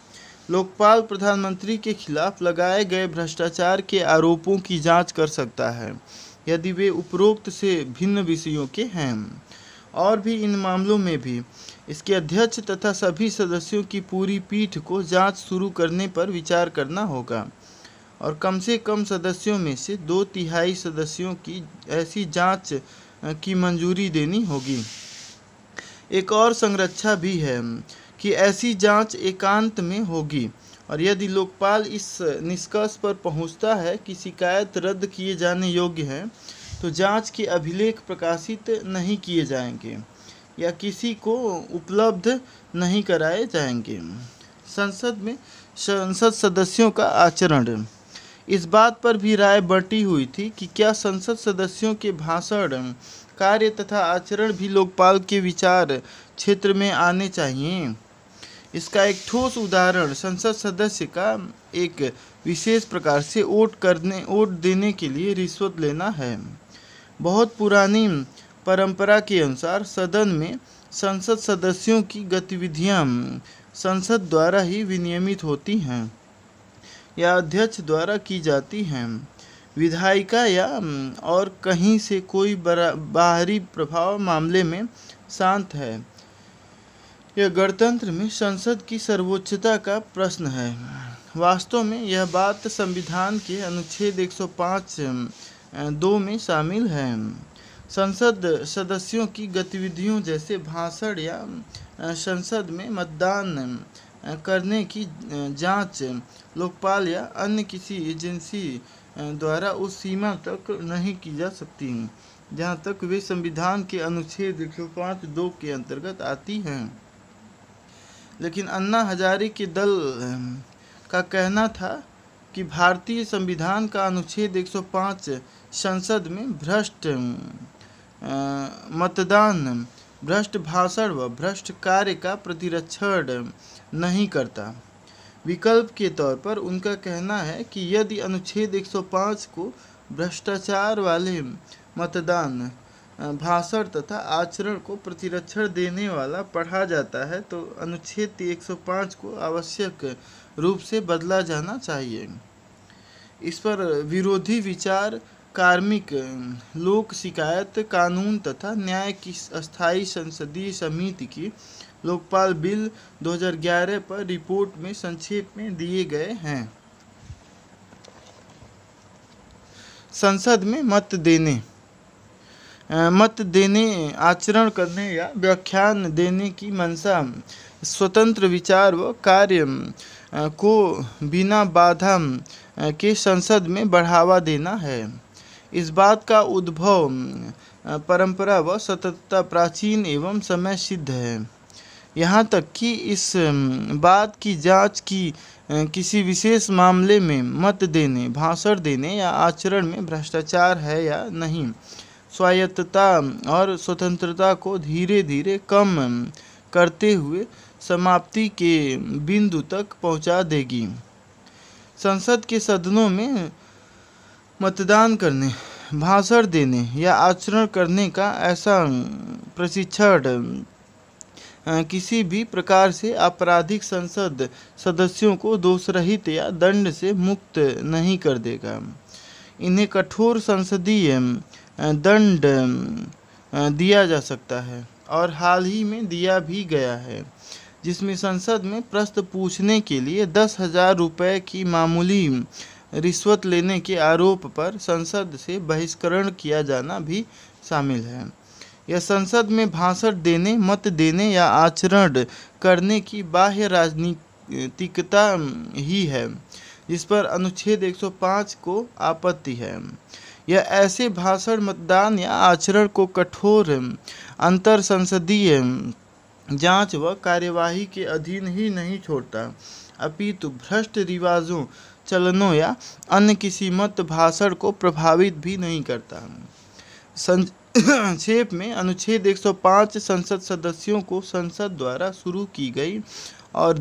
लोकपाल प्रधानमंत्री के खिलाफ लगाए गए भ्रष्टाचार के आरोपों की जांच कर सकता है यदि वे उपरोक्त से भिन्न विषयों के हैं, और भी इन मामलों में भी इसके अध्यक्ष तथा सभी सदस्यों की पूरी पीठ को जांच शुरू करने पर विचार करना होगा और कम से कम सदस्यों में से 2/3 सदस्यों की ऐसी जांच की मंजूरी देनी होगी। एक और संरक्षा भी है कि ऐसी जांच एकांत में होगी, और यदि लोकपाल इस निष्कर्ष पर पहुंचता है कि शिकायत रद्द किए जाने योग्य है तो जांच के अभिलेख प्रकाशित नहीं किए जाएंगे या किसी को उपलब्ध नहीं कराए जाएंगे। संसद सदस्यों का आचरण। इस बात पर भी राय बंटी हुई थी कि क्या संसद सदस्यों के भाषण, कार्य तथा आचरण भी लोकपाल के विचार क्षेत्र में आने चाहिए। इसका एक ठोस उदाहरण संसद सदस्य का एक विशेष प्रकार से वोट देने के लिए रिश्वत लेना है। बहुत पुरानी परंपरा के अनुसार सदन में संसद सदस्यों की गतिविधियां संसद द्वारा ही विनियमित होती हैं या अध्यक्ष द्वारा की जाती हैं। विधायिका या और कहीं से कोई बाहरी प्रभाव मामले में शांत है। यह गणतंत्र में संसद की सर्वोच्चता का प्रश्न है। वास्तव में यह बात संविधान के अनुच्छेद 105(2) में शामिल है। संसद सदस्यों की गतिविधियों जैसे भाषण या संसद में मतदान करने की जांच लोकपाल या अन्य किसी एजेंसी द्वारा उस सीमा तक नहीं की जा सकती जहां तक वे संविधान के अनुच्छेद 105(2) के अंतर्गत आती हैं। लेकिन अन्ना हजारे के दल का कहना था कि भारतीय संविधान का अनुच्छेद 105 संसद में भ्रष्ट मतदान, भ्रष्ट भाषण व भ्रष्ट कार्य का प्रतिरक्षण नहीं करता। विकल्प के तौर पर उनका कहना है कि यदि अनुच्छेद 105 को भ्रष्टाचार वाले मतदान, भाषण तथा आचरण को प्रतिरक्षण देने वाला पढ़ा जाता है तो अनुच्छेद 105 को आवश्यक रूप से बदला जाना चाहिए। इस पर विरोधी विचार कार्मिक, लोक शिकायत कानून तथा न्याय की अस्थायी संसदीय समिति की लोकपाल बिल 2011 पर रिपोर्ट में संक्षेप में दिए गए हैं। संसद में मत देने, आचरण करने या व्याख्यान देने की मंशा स्वतंत्र विचार व कार्य को बिना बाधा के संसद में बढ़ावा देना है। इस बात का उद्भव परंपरा व सततता प्राचीन एवं समय सिद्ध है। यहाँ तक कि इस बात की जांच की किसी विशेष मामले में मत देने, भाषण देने या आचरण में भ्रष्टाचार है या नहीं, स्वायत्तता और स्वतंत्रता को धीरे धीरे कम करते हुए समाप्ति के बिंदु तक पहुंचा देगी। संसद के सदनों में मतदान करने, भाषण देने या आचरण करने का ऐसा प्रशिक्षण किसी भी प्रकार से आपराधिक संसद सदस्यों को दोषरहित या दंड से मुक्त नहीं कर देगा। इन्हें कठोर संसदीय दंड दिया जा सकता है और हाल ही में दिया भी गया है, जिसमें संसद में प्रश्न पूछने के लिए 10,000 रुपये की मामूली रिश्वत लेने के आरोप पर संसद से बहिष्करण किया जाना भी शामिल है। यह संसद में भाषण देने, मत देने या आचरण करने की बाह्य राजनीतिकता ही है जिस पर अनुच्छेद 105 को आपत्ति है। यह ऐसे भाषण, मतदान या आचरण को कठोर अंतर संसदीय जांच व कार्यवाही के अधीन ही नहीं छोड़ता, अपितु भ्रष्ट रिवाजों, चलनों या अन्य किसी मत भाषण को प्रभावित भी नहीं करता। संक्षेप में अनुच्छेद 105 संसद सदस्यों को संसद द्वारा शुरू की गई और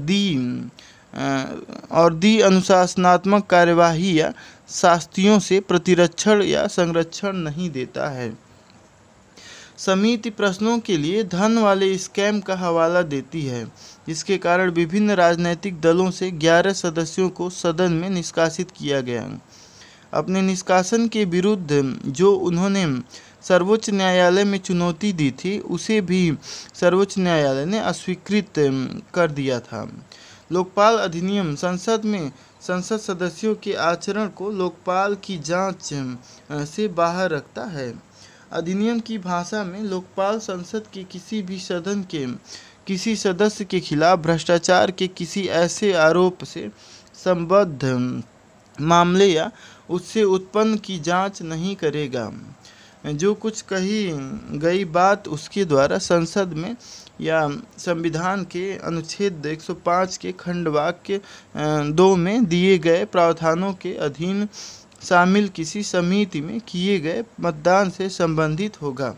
दी अनुशासनात्मक कार्यवाही या शास्तियों से प्रतिरक्षण या संरक्षण नहीं देता है। समिति प्रश्नों के लिए धन वाले स्कैम का हवाला देती है, जिसके कारण विभिन्न राजनीतिक दलों से 11 सदस्यों को सदन में निष्कासित किया गया। अपने निष्कासन के विरुद्ध जो उन्होंने सर्वोच्च न्यायालय में चुनौती दी थी, उसे भी सर्वोच्च न्यायालय ने अस्वीकृत कर दिया था। लोकपाल अधिनियम संसद में संसद सदस्यों के आचरण को लोकपाल की जांच से बाहर रखता है। अधिनियम की भाषा में लोकपाल संसद के किसी भी सदन के किसी सदस्य के खिलाफ भ्रष्टाचार के किसी ऐसे आरोप से संबद्ध मामले या उससे उत्पन्न की जांच नहीं करेगा। जो कुछ कही गई बात उसके द्वारा संसद में या संविधान के अनुच्छेद 105 के खंड वाक्य 2 में दिए गए प्रावधानों के अधीन शामिल किसी समिति में किए गए मतदान से संबंधित होगा।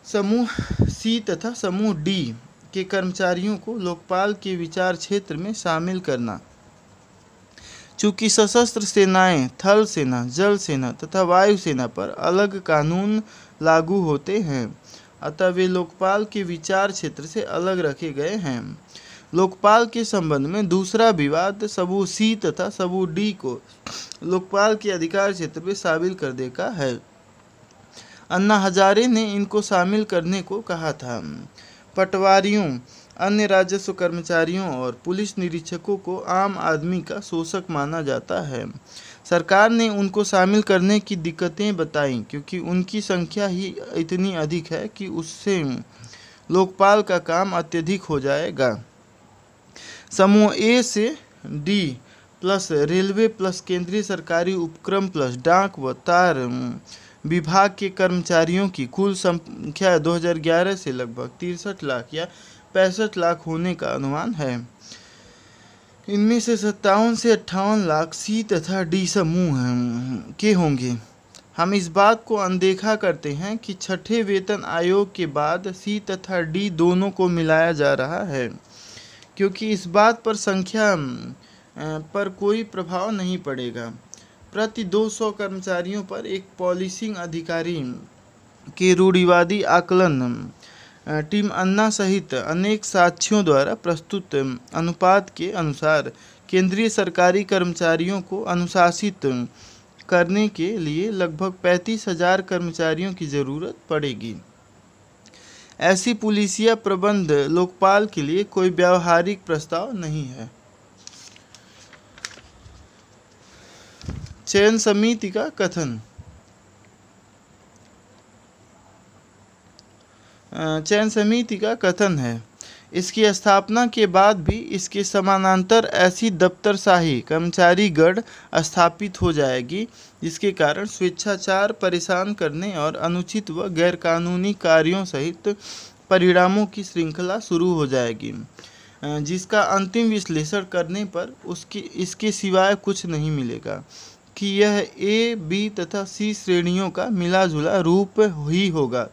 समूह सी तथा समूह डी के कर्मचारियों को लोकपाल के विचार क्षेत्र में शामिल करना। चूँकि सशस्त्र सेनाएं थल सेना, जल सेना तथा वायु सेना पर अलग कानून लागू होते हैं, अतः वे लोकपाल के विचार क्षेत्र से अलग रखे गए हैं। लोकपाल के संबंध में दूसरा विवाद समूह सी तथा समूह डी को लोकपाल के अधिकार क्षेत्र में शामिल करने का है। अन्ना हजारे ने इनको शामिल करने को कहा था। पटवारियों, अन्य राजस्व कर्मचारियों और पुलिस निरीक्षकों को आम आदमी का शोषक माना जाता है। सरकार ने उनको शामिल करने की दिक्कतें बताईं, क्योंकि उनकी संख्या ही इतनी अधिक है कि उससे लोकपाल का काम अत्यधिक हो जाएगा। समूह ए से डी प्लस रेलवे प्लस केंद्रीय सरकारी उपक्रम प्लस डाक व तार विभाग के कर्मचारियों की कुल संख्या 2011 से लगभग 63 लाख या 65 लाख होने का अनुमान है। इनमें से 57 से 58 लाख सी तथा डी समूह के होंगे। हम इस बात को अनदेखा करते हैं कि छठे वेतन आयोग के बाद सी तथा डी दोनों को मिलाया जा रहा है, क्योंकि इस बात पर संख्या पर कोई प्रभाव नहीं पड़ेगा। प्रति 200 कर्मचारियों पर एक पॉलिसिंग अधिकारी के रूढ़िवादी आकलन टीम अन्ना सहित अनेक साक्ष्यों द्वारा प्रस्तुत अनुपात के अनुसार केंद्रीय सरकारी कर्मचारियों को अनुशासित करने के लिए लगभग 35,000 कर्मचारियों की जरूरत पड़ेगी। ऐसी पुलिसिया प्रबंध लोकपाल के लिए कोई व्यावहारिक प्रस्ताव नहीं है। चयन समिति का कथन। चयन समिति का कथन है, इसकी स्थापना के बाद भी इसके समानांतर ऐसी दफ्तरशाही कर्मचारी गढ़ स्थापित हो जाएगी जिसके कारण स्वेच्छाचार, परेशान करने और अनुचित व गैरकानूनी कार्यों सहित परिणामों की श्रृंखला शुरू हो जाएगी, जिसका अंतिम विश्लेषण करने पर इसके सिवाय कुछ नहीं मिलेगा कि यह ए, बी तथा सी श्रेणियों का मिला-जुला रूप ही होगा।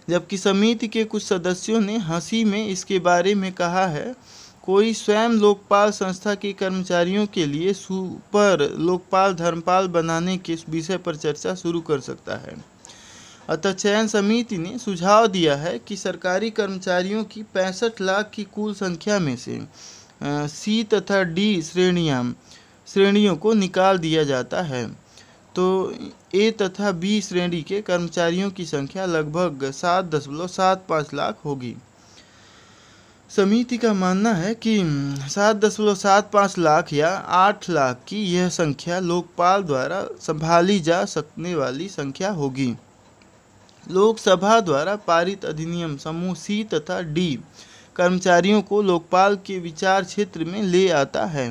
जबकि समिति के कुछ सदस्यों ने हंसी में इसके बारे में कहा है, कोई स्वयं लोकपाल संस्था के कर्मचारियों के लिए सुपर लोकपाल धर्मपाल बनाने के विषय पर चर्चा शुरू कर सकता है। अतः चयन समिति ने सुझाव दिया है कि सरकारी कर्मचारियों की 65 लाख की कुल संख्या में से सी तथा डी श्रेणियों को निकाल दिया जाता है, तो ए तथा बी श्रेणी के कर्मचारियों की संख्या लगभग 7.75 लाख होगी। समिति का मानना है कि 7.75 लाख या 8 लाख की यह संख्या लोकपाल द्वारा संभाली जा सकने वाली संख्या होगी। लोकसभा द्वारा पारित अधिनियम समूह सी तथा डी कर्मचारियों को लोकपाल के विचार क्षेत्र में ले आता है।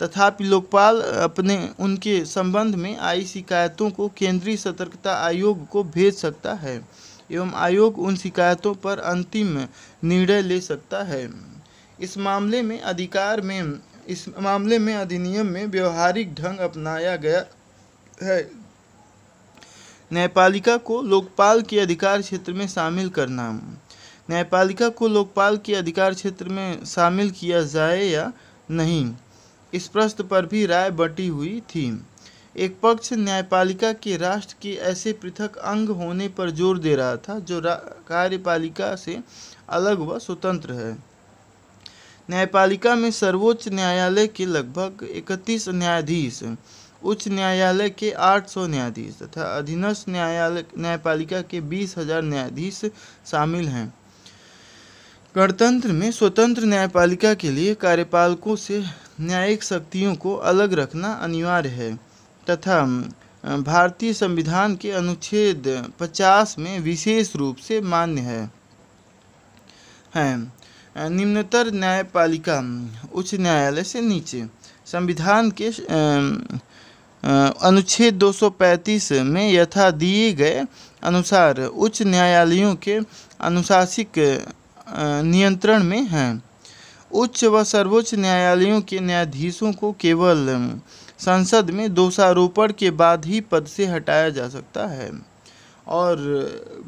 तथापि लोकपाल अपने उनके संबंध में आई शिकायतों को केंद्रीय सतर्कता आयोग को भेज सकता है एवं आयोग उन शिकायतों पर अंतिम निर्णय ले सकता है। इस मामले में अधिनियम में व्यवहारिक ढंग अपनाया गया है। न्यायपालिका को लोकपाल के अधिकार क्षेत्र में शामिल करना। न्यायपालिका को लोकपाल के अधिकार क्षेत्र में शामिल किया जाए या नहीं, इस प्रश्न पर भी राय बटी हुई थी। एक पक्ष न्यायपालिका के राष्ट्र के ऐसे पृथक अंग होने पर जोर दे रहा था जो कार्यपालिका से अलग व स्वतंत्र है। न्यायपालिका में सर्वोच्च न्यायालय के लगभग 31 न्यायाधीश, उच्च न्यायालय के 800 न्यायाधीश तथा अधीनस्थ न्यायपालिका के 20,000 न्यायाधीश शामिल हैं। गणतंत्र में स्वतंत्र न्यायपालिका के लिए कार्यपालकों से न्यायिक शक्तियों को अलग रखना अनिवार्य है तथा भारतीय संविधान के अनुच्छेद 50 में विशेष रूप से मान्य है। निम्नतर न्यायपालिका उच्च न्यायालय से नीचे। संविधान के अनुच्छेद 235 में यथा दिए गए अनुसार उच्च न्यायालयों के अनुशासिक नियंत्रण में हैं। उच्च व सर्वोच्च न्यायालयों के न्यायाधीशों को केवल संसद में दोषारोपण के बाद ही पद से हटाया जा सकता है और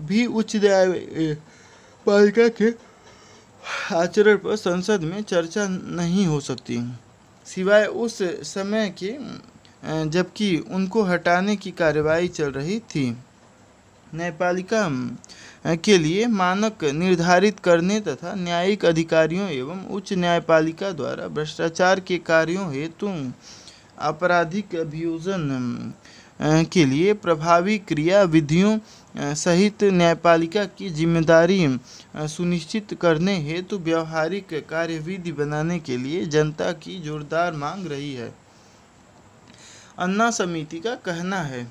भी उच्च न्यायपालिका के आचरण पर संसद में चर्चा नहीं हो सकती, सिवाय उस समय के जबकि उनको हटाने की कार्यवाही चल रही थी। न्यायपालिका के लिए मानक निर्धारित करने तथा न्यायिक अधिकारियों एवं उच्च न्यायपालिका द्वारा भ्रष्टाचार के कार्यों हेतु आपराधिक अभियोजन के लिए प्रभावी क्रिया विधियों सहित न्यायपालिका की जिम्मेदारी सुनिश्चित करने हेतु व्यवहारिक कार्यविधि बनाने के लिए जनता की जोरदार मांग रही है। अन्ना समिति का कहना है,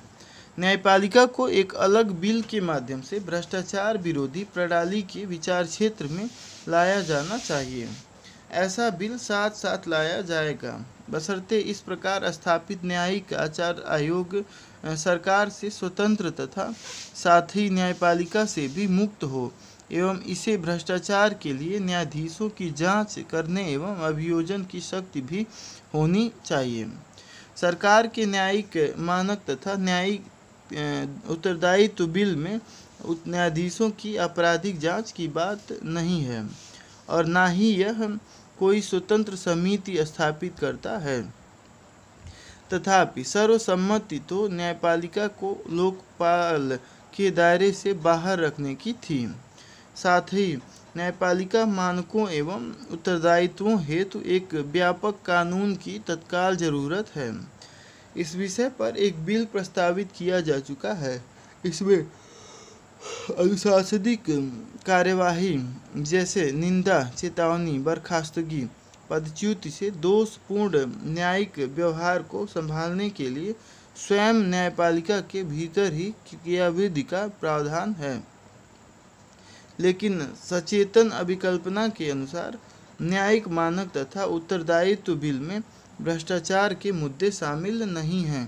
न्यायपालिका को एक अलग बिल के माध्यम से भ्रष्टाचार विरोधी प्रणाली के विचार क्षेत्र में लाया जाना चाहिए। ऐसा बिल साथ साथ लाया जाएगा बशर्ते इस प्रकार स्थापित न्यायिक आचार आयोग सरकार से स्वतंत्र तथा साथ ही न्यायपालिका से भी मुक्त हो एवं इसे भ्रष्टाचार के लिए न्यायाधीशों की जांच करने एवं अभियोजन की शक्ति भी होनी चाहिए। सरकार के न्यायिक मानक तथा न्यायिक उत्तरदायित्व बिल में न्यायाधीशों की आपराधिक जांच की बात नहीं है और ना ही यह कोई स्वतंत्र समिति स्थापित करता है। तथापि सर्वसम्मति तो न्यायपालिका को लोकपाल के दायरे से बाहर रखने की थी। साथ ही न्यायपालिका मानकों एवं उत्तरदायित्वों हेतु एक व्यापक कानून की तत्काल जरूरत है। इस विषय पर एक बिल प्रस्तावित किया जा चुका है। इसमें अनुशासनिक कार्यवाही जैसे निंदा, चेतावनी, बर्खास्तगी, पदच्युति से दोषपूर्ण न्यायिक व्यवहार को संभालने के लिए स्वयं न्यायपालिका के भीतर ही क्रियाविधि का प्रावधान है, लेकिन सचेतन अभिकल्पना के अनुसार न्यायिक मानक तथा उत्तरदायित्व बिल में भ्रष्टाचार के मुद्दे शामिल नहीं हैं।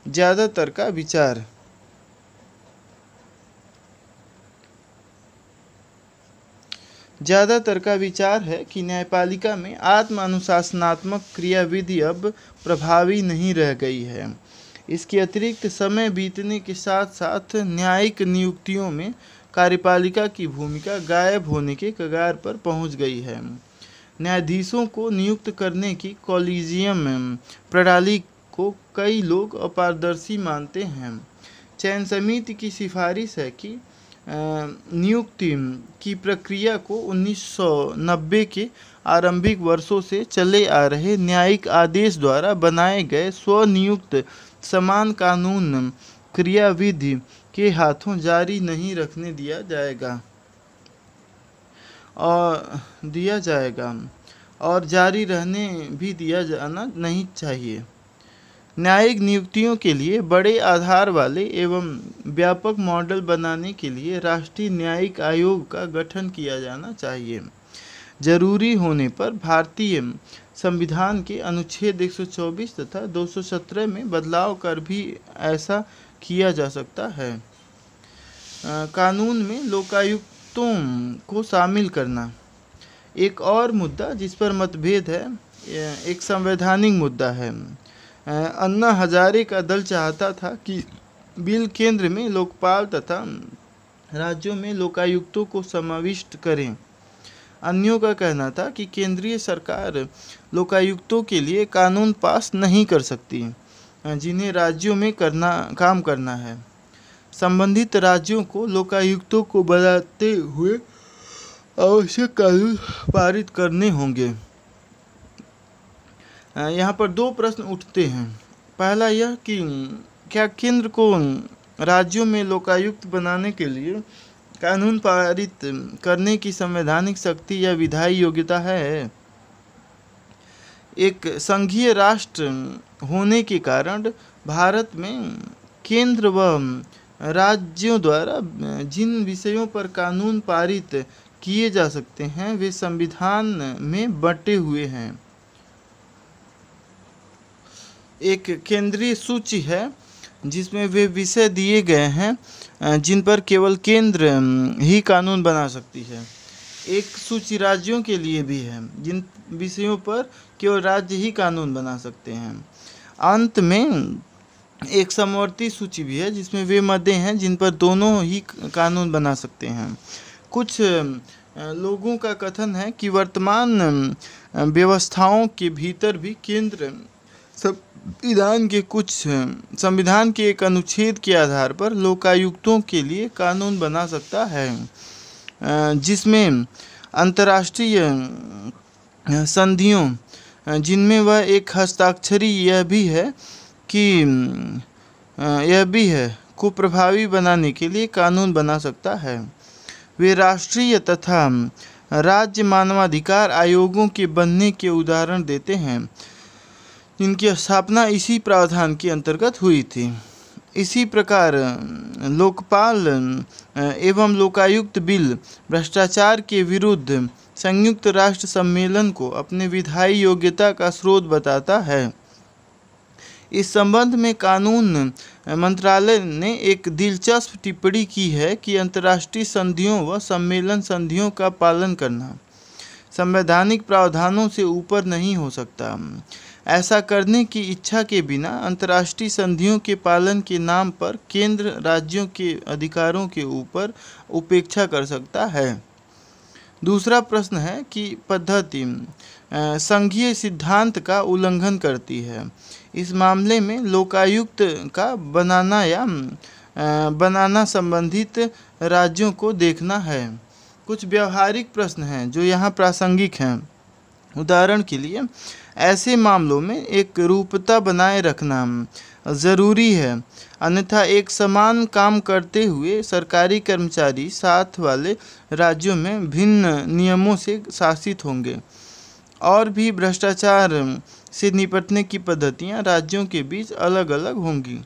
ज़्यादातर का विचार। ज़्यादातर का विचार है कि न्यायपालिका में आत्म अनुशासनात्मक क्रियाविधि अब प्रभावी नहीं रह गई है। इसके अतिरिक्त समय बीतने के साथ साथ न्यायिक नियुक्तियों में कार्यपालिका की भूमिका गायब होने के कगार पर पहुंच गई है। न्यायाधीशों को नियुक्त करने की कॉलेजियम प्रणाली को कई लोग अपारदर्शी मानते हैं। चयन समिति की सिफारिश है कि नियुक्ति की प्रक्रिया को 1990 के आरंभिक वर्षों से चले आ रहे न्यायिक आदेश द्वारा बनाए गए स्वनियुक्त समान कानून क्रियाविधि के हाथों जारी नहीं रखने दिया जाएगा और जारी रहने भी दिया जाना नहीं चाहिए। न्यायिक नियुक्तियों के लिए बड़े आधार वाले एवं व्यापक मॉडल बनाने के लिए राष्ट्रीय न्यायिक आयोग का गठन किया जाना चाहिए। जरूरी होने पर भारतीय संविधान के अनुच्छेद 124 तथा 217 में बदलाव कर भी ऐसा किया जा सकता है। कानून में लोकायुक्तों को शामिल करना एक और मुद्दा जिस पर मतभेद है, एक संवैधानिक मुद्दा है। अन्ना हजारे का दल चाहता था कि बिल केंद्र में लोकपाल तथा राज्यों में लोकायुक्तों को समाविष्ट करें। अन्यों का कहना था कि केंद्रीय सरकार लोकायुक्तों के लिए कानून पास नहीं कर सकती जिन्हें राज्यों में काम करना है। संबंधित राज्यों को लोकायुक्तों को बनाते हुए आवश्यक कानून पारित करने होंगे। यहाँ पर दो प्रश्न उठते हैं। पहला यह कि क्या केंद्र को राज्यों में लोकायुक्त बनाने के लिए कानून पारित करने की संवैधानिक शक्ति या विधायी योग्यता है। एक संघीय राष्ट्र होने के कारण भारत में केंद्र व राज्यों द्वारा जिन विषयों पर कानून पारित किए जा सकते हैं वे संविधान में बंटे हुए हैं। एक केंद्रीय सूची है जिसमें वे विषय दिए गए हैं जिन पर केवल केंद्र ही कानून बना सकती है। एक सूची राज्यों के लिए भी है जिन विषयों पर केवल राज्य ही कानून बना सकते हैं। अंत में एक समवर्ती सूची भी है जिसमें वे मदें हैं जिन पर दोनों ही कानून बना सकते हैं। कुछ लोगों का कथन है कि वर्तमान व्यवस्थाओं के भीतर भी केंद्र संविधान के एक अनुच्छेद के आधार पर लोकायुक्तों के लिए कानून बना सकता है, जिसमें अंतर्राष्ट्रीय संधियों जिनमें वह एक हस्ताक्षरी यह भी है को प्रभावी बनाने के लिए कानून बना सकता है। वे राष्ट्रीय तथा राज्य मानवाधिकार आयोगों के बनने के उदाहरण देते हैं जिनकी स्थापना इसी प्रावधान के अंतर्गत हुई थी। इसी प्रकार लोकपाल एवं लोकायुक्त बिल भ्रष्टाचार के विरुद्ध संयुक्त राष्ट्र सम्मेलन को अपने विधायी योग्यता का स्रोत बताता है। इस संबंध में कानून मंत्रालय ने एक दिलचस्प टिप्पणी की है कि अंतर्राष्ट्रीय संधियों व सम्मेलन संधियों का पालन करना संवैधानिक प्रावधानों से ऊपर नहीं हो सकता। ऐसा करने की इच्छा के बिना अंतर्राष्ट्रीय संधियों के पालन के नाम पर केंद्र राज्यों के अधिकारों के ऊपर उपेक्षा कर सकता है। दूसरा प्रश्न है कि पद्धति संघीय सिद्धांत का उल्लंघन करती है। इस मामले में लोकायुक्त का बनाना संबंधित राज्यों को देखना है। कुछ व्यवहारिक प्रश्न हैं जो यहाँ प्रासंगिक हैं। उदाहरण के लिए ऐसे मामलों में एक रूपता बनाए रखना ज़रूरी है, अन्यथा एक समान काम करते हुए सरकारी कर्मचारी साथ वाले राज्यों में भिन्न नियमों से शासित होंगे। और भी भ्रष्टाचार से निपटने की पद्धतियां राज्यों के बीच अलग अलग होंगी।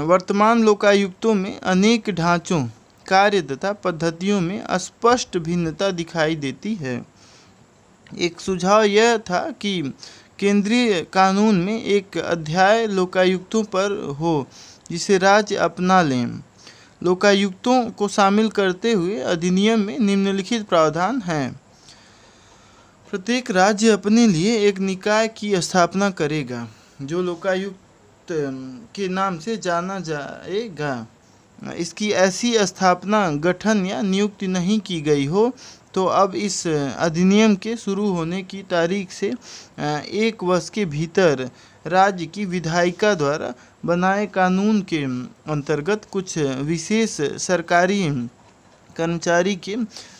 वर्तमान लोकायुक्तों में अनेक ढांचों, कार्य तथा पद्धतियों में स्पष्ट भिन्नता दिखाई देती है। एक सुझाव यह था कि केंद्रीय कानून में एक अध्याय लोकायुक्तों पर हो जिसे राज्य अपना लें। लोकायुक्तों को शामिल करते हुए अधिनियम में निम्नलिखित प्रावधान हैं। प्रत्येक राज्य अपने लिए एक निकाय की स्थापना करेगा जो लोकायुक्त के नाम से जाना जाएगा। इसकी ऐसी स्थापना, गठन या नियुक्ति नहीं की गई हो तो अब इस अधिनियम के शुरू होने की तारीख से 1 वर्ष के भीतर राज्य की विधायिका द्वारा बनाए कानून के अंतर्गत कुछ विशेष सरकारी कर्मचारी के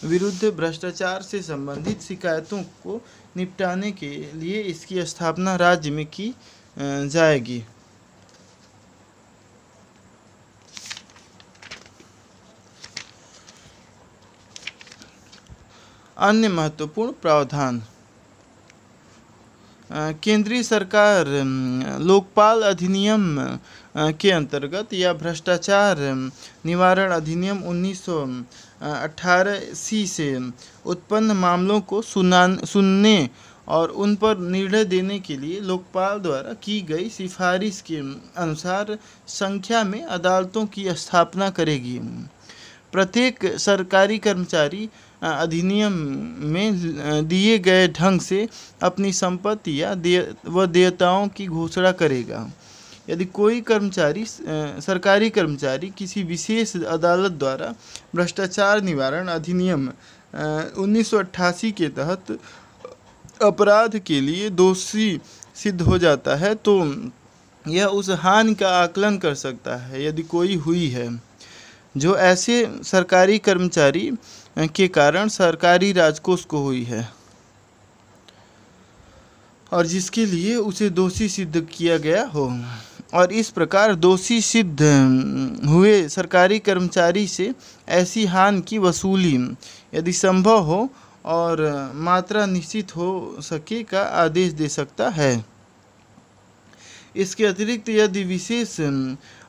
विरुद्ध भ्रष्टाचार से संबंधित शिकायतों को निपटाने के लिए इसकी स्थापना राज्य में की जाएगी। अन्य महत्वपूर्ण प्रावधान। केंद्रीय सरकार लोकपाल अधिनियम के अंतर्गत या भ्रष्टाचार निवारण अधिनियम 1918 से उत्पन्न मामलों को सुनने और उन पर निर्णय देने के लिए लोकपाल द्वारा की गई सिफारिश के अनुसार संख्या में अदालतों की स्थापना करेगी। प्रत्येक सरकारी कर्मचारी अधिनियम में दिए गए ढंग से अपनी संपत्ति या देयताओं की घोषणा करेगा। यदि कोई सरकारी कर्मचारी किसी विशेष अदालत द्वारा भ्रष्टाचार निवारण अधिनियम 1988 के तहत अपराध के लिए दोषी सिद्ध हो जाता है तो यह उस हानि का आकलन कर सकता है, यदि कोई हुई है, जो ऐसे सरकारी कर्मचारी के कारण सरकारी राजकोष को हुई है और जिसके लिए उसे दोषी सिद्ध किया गया हो। और इस प्रकार दोषी सिद्ध हुए सरकारी कर्मचारी से ऐसी हानि की वसूली यदि संभव हो और मात्रा निश्चित हो सके का आदेश दे सकता है। इसके अतिरिक्त यदि विशेष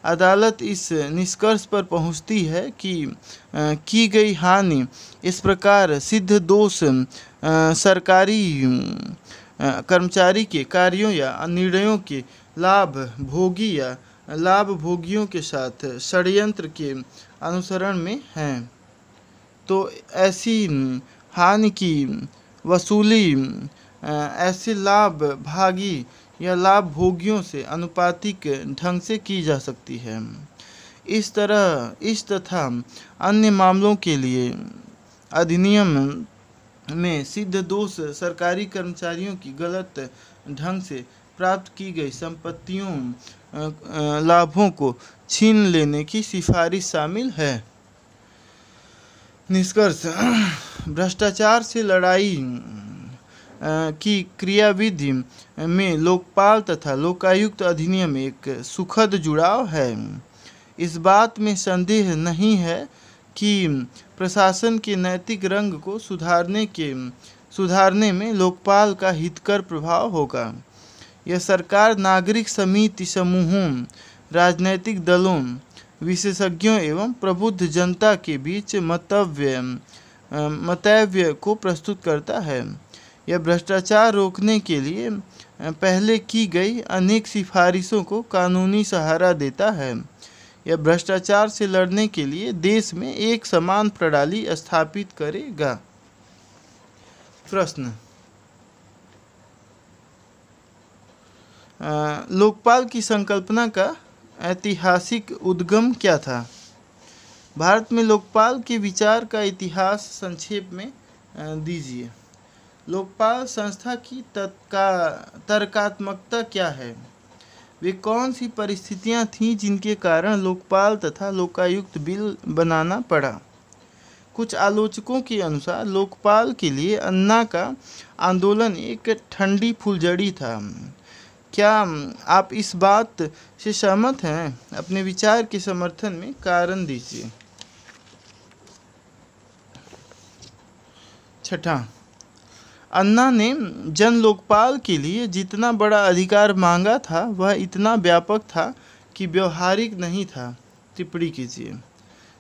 अदालत इस निष्कर्ष पर पहुंचती है कि की गई हानि इस प्रकार सिद्ध दोष सरकारी कर्मचारी के कार्यों या निर्णयों के लाभ भोगी या लाभ भोगियों के साथ षड्यंत्र के अनुसरण में हैं, तो ऐसी हानि की वसूली ऐसे लाभ भागी या लाभ भोगियों से अनुपातिक ढंग से की जा सकती है। इस तथा अन्य मामलों के लिए अधिनियम में सिद्ध दोष सरकारी कर्मचारियों की गलत ढंग से प्राप्त की गई संपत्तियों लाभों को छीन लेने की सिफारिश शामिल है। निष्कर्ष, भ्रष्टाचार से लड़ाई की क्रियाविधि में लोकपाल तथा लोकायुक्त अधिनियम एक सुखद जुड़ाव है। इस बात में संदेह नहीं है कि प्रशासन के नैतिक रंग को सुधारने में लोकपाल का हितकर प्रभाव होगा। यह सरकार, नागरिक समिति समूहों, राजनैतिक दलों, विशेषज्ञों एवं प्रबुद्ध जनता के बीच मतव्य को प्रस्तुत करता है। यह भ्रष्टाचार रोकने के लिए पहले की गई अनेक सिफारिशों को कानूनी सहारा देता है। यह भ्रष्टाचार से लड़ने के लिए देश में एक समान प्रणाली स्थापित करेगा। प्रश्न, लोकपाल की संकल्पना का ऐतिहासिक उद्गम क्या था? भारत में लोकपाल के विचार का इतिहास संक्षेप में दीजिए। लोकपाल संस्था की तर्कात्मकता क्या है? वे कौन सी परिस्थितियां थीं जिनके कारण लोकपाल तथा लोकायुक्त बिल बनाना पड़ा? कुछ आलोचकों के अनुसार लोकपाल के लिए अन्ना का आंदोलन एक ठंडी फुलझड़ी था। क्या आप इस बात से सहमत हैं? अपने विचार के समर्थन में कारण दीजिए। छठा, अन्ना ने जन लोकपाल के लिए जितना बड़ा अधिकार मांगा था वह इतना व्यापक था कि व्यवहारिक नहीं था। टिप्पणी कीजिए।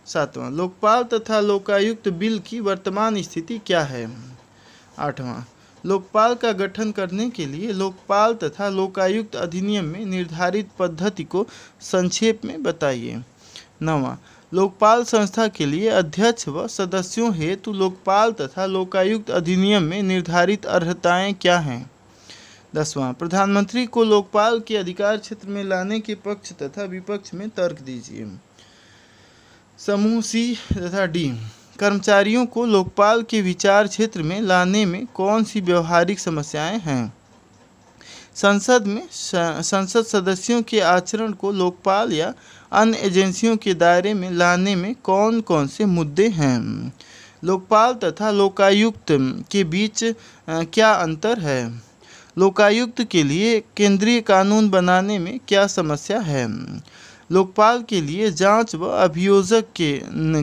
सातवां, लोकपाल तथा लोकायुक्त बिल की वर्तमान स्थिति क्या है? आठवां, लोकपाल का गठन करने के लिए लोकपाल तथा लोकायुक्त अधिनियम में निर्धारित पद्धति को संक्षेप में बताइए। नौवां, लोकपाल संस्था के लिए अध्यक्ष व सदस्यों हेतु लोकपाल तथा लोकायुक्त अधिनियम में निर्धारित अर्हताएं क्या हैं? 10वां, प्रधानमंत्री को लोकपाल के अधिकार क्षेत्र में लाने के पक्ष तथा विपक्ष में तर्क दीजिए। समूह सी तथा डी, कर्मचारियों को लोकपाल के विचार क्षेत्र में लाने में कौन सी व्यवहारिक समस्याएं हैं? संसद सदस्यों के आचरण को लोकपाल या अन्य एजेंसियों के दायरे में लाने में कौन कौन से मुद्दे हैं? लोकपाल तथा लोकायुक्त के बीच क्या अंतर है? लोकायुक्त के लिए केंद्रीय कानून बनाने में क्या समस्या है? लोकपाल के लिए जांच व अभियोजक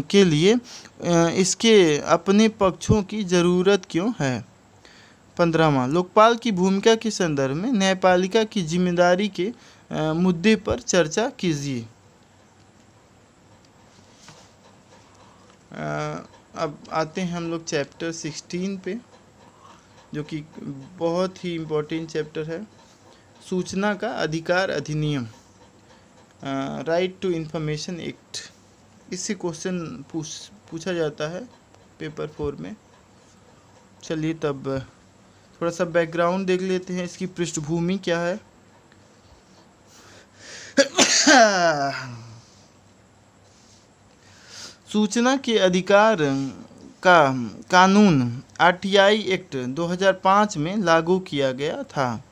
के लिए इसके अपने पक्षों की जरूरत क्यों है। 15वां, लोकपाल की भूमिका के संदर्भ में न्यायपालिका की जिम्मेदारी के मुद्दे पर चर्चा कीजिए। अब आते हैं हम लोग चैप्टर 16 पे, जो कि बहुत ही इम्पोर्टेंट चैप्टर है, सूचना का अधिकार अधिनियम, राइट टू इंफॉर्मेशन एक्ट। इससे क्वेश्चन पूछा जाता है पेपर 4 में। चलिए तब थोड़ा सा बैकग्राउंड देख लेते हैं, इसकी पृष्ठभूमि क्या है। सूचना के अधिकार का कानून आरटीआई एक्ट 2005 में लागू किया गया था।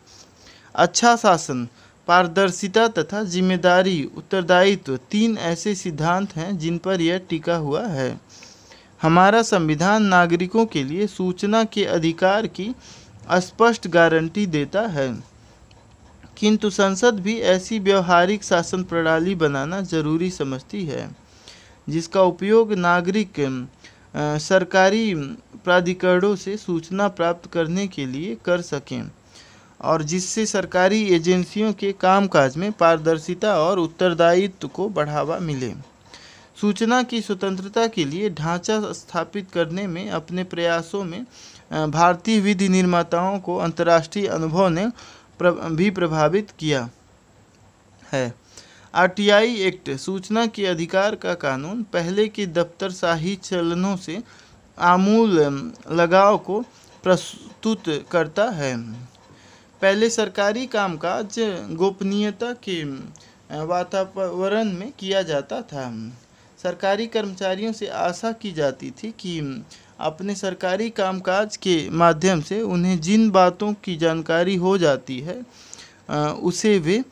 अच्छा शासन, पारदर्शिता तथा जिम्मेदारी, उत्तरदायित्व 3 ऐसे सिद्धांत हैं जिन पर यह टिका हुआ है। हमारा संविधान नागरिकों के लिए सूचना के अधिकार की स्पष्ट गारंटी देता है, किंतु संसद भी ऐसी व्यवहारिक शासन प्रणाली बनाना जरूरी समझती है जिसका उपयोग नागरिक सरकारी प्राधिकरणों से सूचना प्राप्त करने के लिए कर सकें और जिससे सरकारी एजेंसियों के कामकाज में पारदर्शिता और उत्तरदायित्व को बढ़ावा मिले। सूचना की स्वतंत्रता के लिए ढांचा स्थापित करने में अपने प्रयासों में भारतीय विधि निर्माताओं को अंतर्राष्ट्रीय अनुभव ने भी प्रभावित किया है। आरटीआई एक्ट सूचना के अधिकार का कानून पहले के दफ्तरशाही चलनों से आमूल लगाव को प्रस्तुत करता है। पहले सरकारी कामकाज गोपनीयता के वातावरण में किया जाता था। सरकारी कर्मचारियों से आशा की जाती थी कि अपने सरकारी कामकाज के माध्यम से उन्हें जिन बातों की जानकारी हो जाती है उसे वे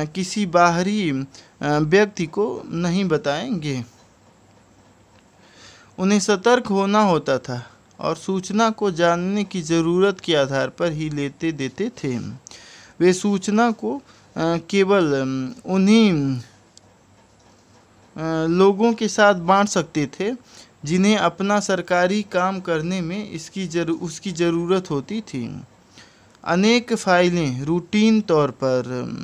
किसी बाहरी व्यक्ति को नहीं बताएंगे। उन्हें सतर्क होना होता था और सूचना को जानने की ज़रूरत के आधार पर ही लेते देते थे। वे सूचना को केवल उन्हीं लोगों के साथ बांट सकते थे जिन्हें अपना सरकारी काम करने में उसकी ज़रूरत होती थी। अनेक फाइलें रूटीन तौर पर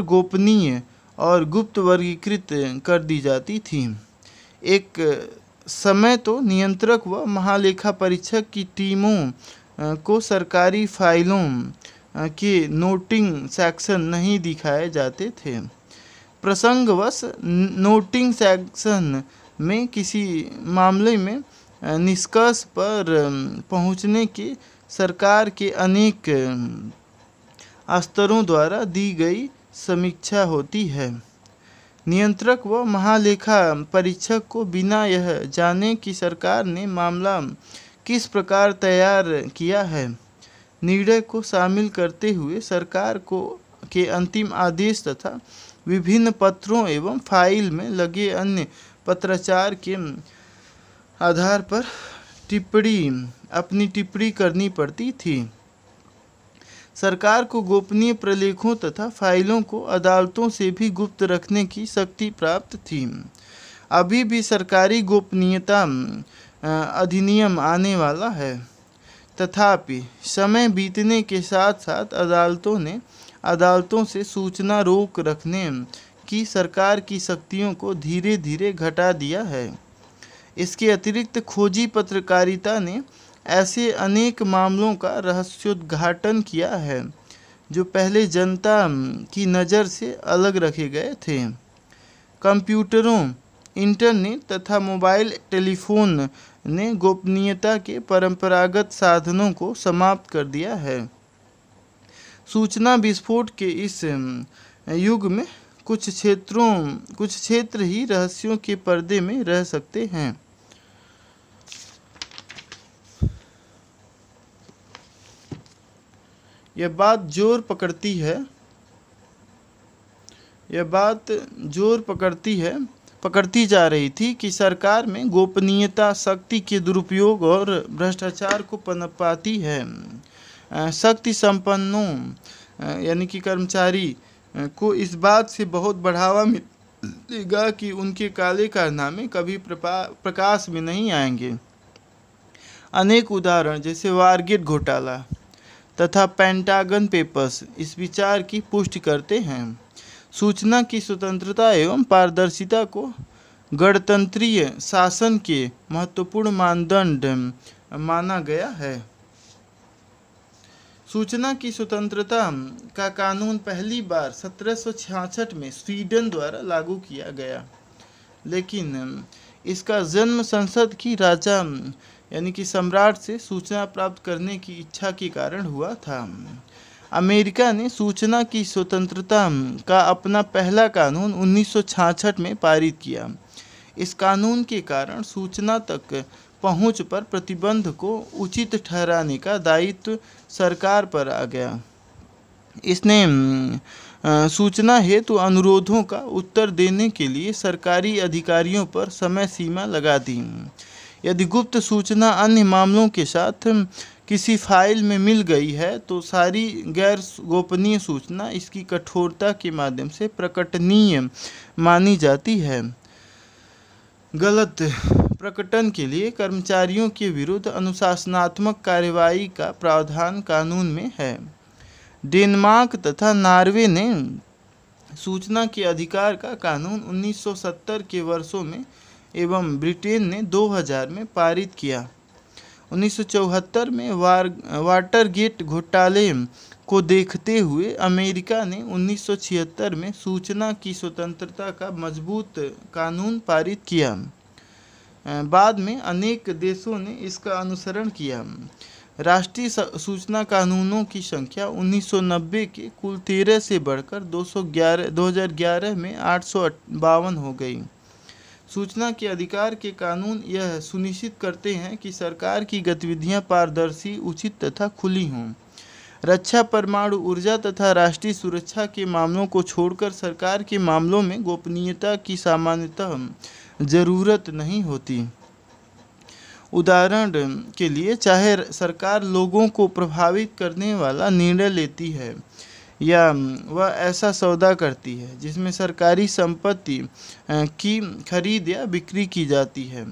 गोपनीय और गुप्त वर्गीकृत कर दी जाती थी। एक समय तो नियंत्रक व महालेखा परीक्षक की टीमों को सरकारी फाइलों के नोटिंग सेक्शन नहीं दिखाए जाते थे। प्रसंगवश नोटिंग सेक्शन में किसी मामले में निष्कर्ष पर पहुंचने के सरकार के अनेक स्तरों द्वारा दी गई समीक्षा होती है। नियंत्रक व महालेखा परीक्षक को बिना यह जाने कि सरकार ने मामला किस प्रकार तैयार किया है, निर्णय को शामिल करते हुए सरकार के अंतिम आदेश तथा विभिन्न पत्रों एवं फाइल में लगे अन्य पत्राचार के आधार पर अपनी टिप्पणी करनी पड़ती थी। सरकार को गोपनीय प्रलेखों तथा फाइलों को अदालतों से भी गुप्त रखने की शक्ति प्राप्त थी। अभी भी सरकारी गोपनीयता अधिनियम आने वाला है, तथापि समय बीतने के साथ साथ अदालतों से सूचना रोक रखने की सरकार की शक्तियों को धीरे धीरे घटा दिया है। इसके अतिरिक्त खोजी पत्रकारिता ने ऐसे अनेक मामलों का रहस्योद्घाटन किया है जो पहले जनता की नज़र से अलग रखे गए थे। कंप्यूटरों, इंटरनेट तथा मोबाइल टेलीफोन ने गोपनीयता के परंपरागत साधनों को समाप्त कर दिया है। सूचना विस्फोट के इस युग में कुछ क्षेत्र ही रहस्यों के पर्दे में रह सकते हैं। यह बात जोर पकड़ती जा रही थी कि सरकार में गोपनीयता शक्ति के दुरुपयोग और भ्रष्टाचार को पनपाती है। शक्ति संपन्नों यानी कि कर्मचारी को इस बात से बहुत बढ़ावा मिलेगा कि उनके काले कारनामे कभी प्रकाश में नहीं आएंगे। अनेक उदाहरण जैसे वारगेट घोटाला तथा पेंटागन पेपर्स इस विचार की पुष्टि करते हैं। सूचना की स्वतंत्रता एवं पारदर्शिता को गणतंत्रीय शासन के महत्वपूर्ण मानदंड माना गया है। सूचना की स्वतंत्रता का कानून पहली बार 1766 में स्वीडन द्वारा लागू किया गया, लेकिन इसका जन्म संसद की राजा यानी कि सम्राट से सूचना प्राप्त करने की इच्छा के कारण हुआ था। अमेरिका ने सूचना की स्वतंत्रता का अपना पहला कानून 1966 में पारित किया। इस कानून के कारण सूचना तक पहुंच पर प्रतिबंध को उचित ठहराने का दायित्व सरकार पर आ गया। इसने सूचना हेतु अनुरोधों का उत्तर देने के लिए सरकारी अधिकारियों पर समय सीमा लगा दी। यदि गुप्त सूचना अन्य मामलों के साथ किसी फाइल में मिल गई है तो सारी गैर गोपनीय सूचना इसकी कठोरता के माध्यम से प्रकटनीय मानी जाती है। गलत प्रकटन के लिए कर्मचारियों के विरुद्ध अनुशासनात्मक कार्रवाई का प्रावधान कानून में है। डेनमार्क तथा नॉर्वे ने सूचना के अधिकार का कानून 1970 के वर्षों में एवं ब्रिटेन ने 2000 में पारित किया। 1974 में वाटरगेट घोटाले को देखते हुए अमेरिका ने 1976 में सूचना की स्वतंत्रता का मजबूत कानून पारित किया। बाद में अनेक देशों ने इसका अनुसरण किया। राष्ट्रीय सूचना कानूनों की संख्या 1990 के कुल 13 से बढ़कर 2011 में 852 हो गई। सूचना के अधिकार के कानून यह सुनिश्चित करते हैं कि सरकार की गतिविधियां पारदर्शी, उचित तथा खुली हों। रक्षा, परमाणु ऊर्जा तथा राष्ट्रीय सुरक्षा के मामलों को छोड़कर सरकार के मामलों में गोपनीयता की सामान्यतः जरूरत नहीं होती। उदाहरण के लिए, चाहे सरकार लोगों को प्रभावित करने वाला निर्णय लेती है या वह ऐसा सौदा करती है जिसमें सरकारी संपत्ति की खरीद या बिक्री की जाती है,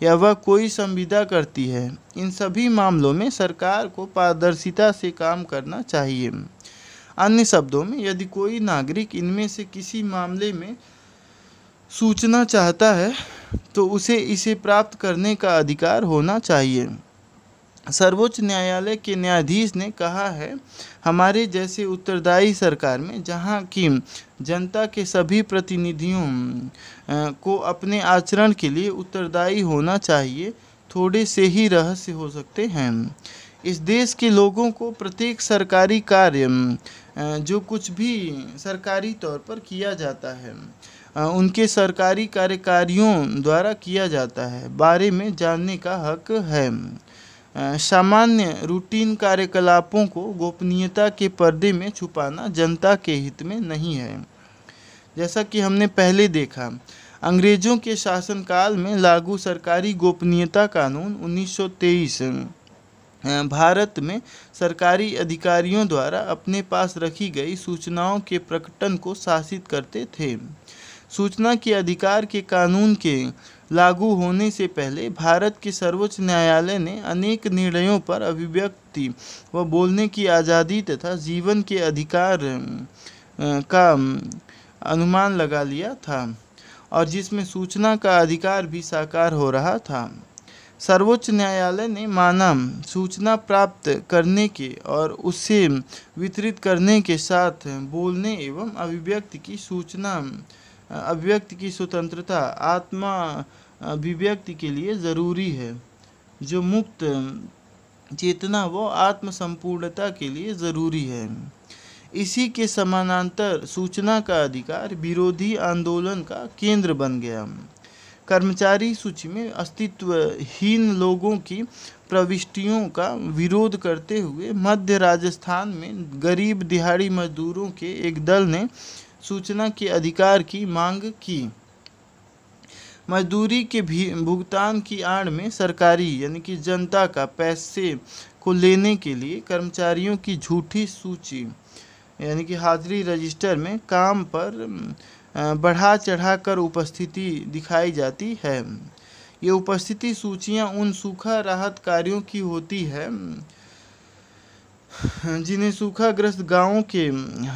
या वह कोई संविदा करती है, इन सभी मामलों में सरकार को पारदर्शिता से काम करना चाहिए। अन्य शब्दों में, यदि कोई नागरिक इनमें से किसी मामले में सूचना चाहता है तो उसे इसे प्राप्त करने का अधिकार होना चाहिए। सर्वोच्च न्यायालय के न्यायाधीश ने कहा है, हमारे जैसे उत्तरदायी सरकार में जहां की जनता के सभी प्रतिनिधियों को अपने आचरण के लिए उत्तरदायी होना चाहिए, थोड़े से ही रहस्य हो सकते हैं। इस देश के लोगों को प्रत्येक सरकारी कार्य जो कुछ भी सरकारी तौर पर किया जाता है उनके सरकारी कार्यकारियों द्वारा किया जाता है बारे में जानने का हक है। सामान्य रूटीन कार्यकलापों को गोपनीयता के पर्दे में छुपाना जनता के हित में नहीं है। जैसा कि हमने पहले देखा, अंग्रेजों के शासनकाल में लागू सरकारी गोपनीयता कानून 1923 भारत में सरकारी अधिकारियों द्वारा अपने पास रखी गई सूचनाओं के प्रकटन को शासित करते थे। सूचना के अधिकार के कानून के लागू होने से पहले भारत के सर्वोच्च न्यायालय ने अनेक निर्णयों पर अभिव्यक्ति व बोलने की आज़ादी तथा जीवन के अधिकार का अनुमान लगा लिया था, और जिसमें सूचना का अधिकार भी साकार हो रहा था। सर्वोच्च न्यायालय ने माना, सूचना प्राप्त करने के और उसे वितरित करने के साथ बोलने एवं अभिव्यक्ति की स्वतंत्रता आत्मा अभिव्यक्ति के लिए ज़रूरी है, जो मुक्त चेतना व आत्म संपूर्णता के लिए ज़रूरी है। इसी के समानांतर सूचना का अधिकार विरोधी आंदोलन का केंद्र बन गया। कर्मचारी सूची में अस्तित्वहीन लोगों की प्रविष्टियों का विरोध करते हुए मध्य राजस्थान में गरीब दिहाड़ी मजदूरों के एक दल ने सूचना के अधिकार की मांग की। मजदूरी के भुगतान की आड़ में सरकारी यानी कि जनता का पैसे को लेने के लिए कर्मचारियों की झूठी सूची यानी कि हाजिरी रजिस्टर में काम पर बढ़ा चढ़ाकर उपस्थिति दिखाई जाती है। ये उपस्थिति सूचियां उन सूखा राहत कार्यों की होती है जिन्हें सूखाग्रस्त गांवों के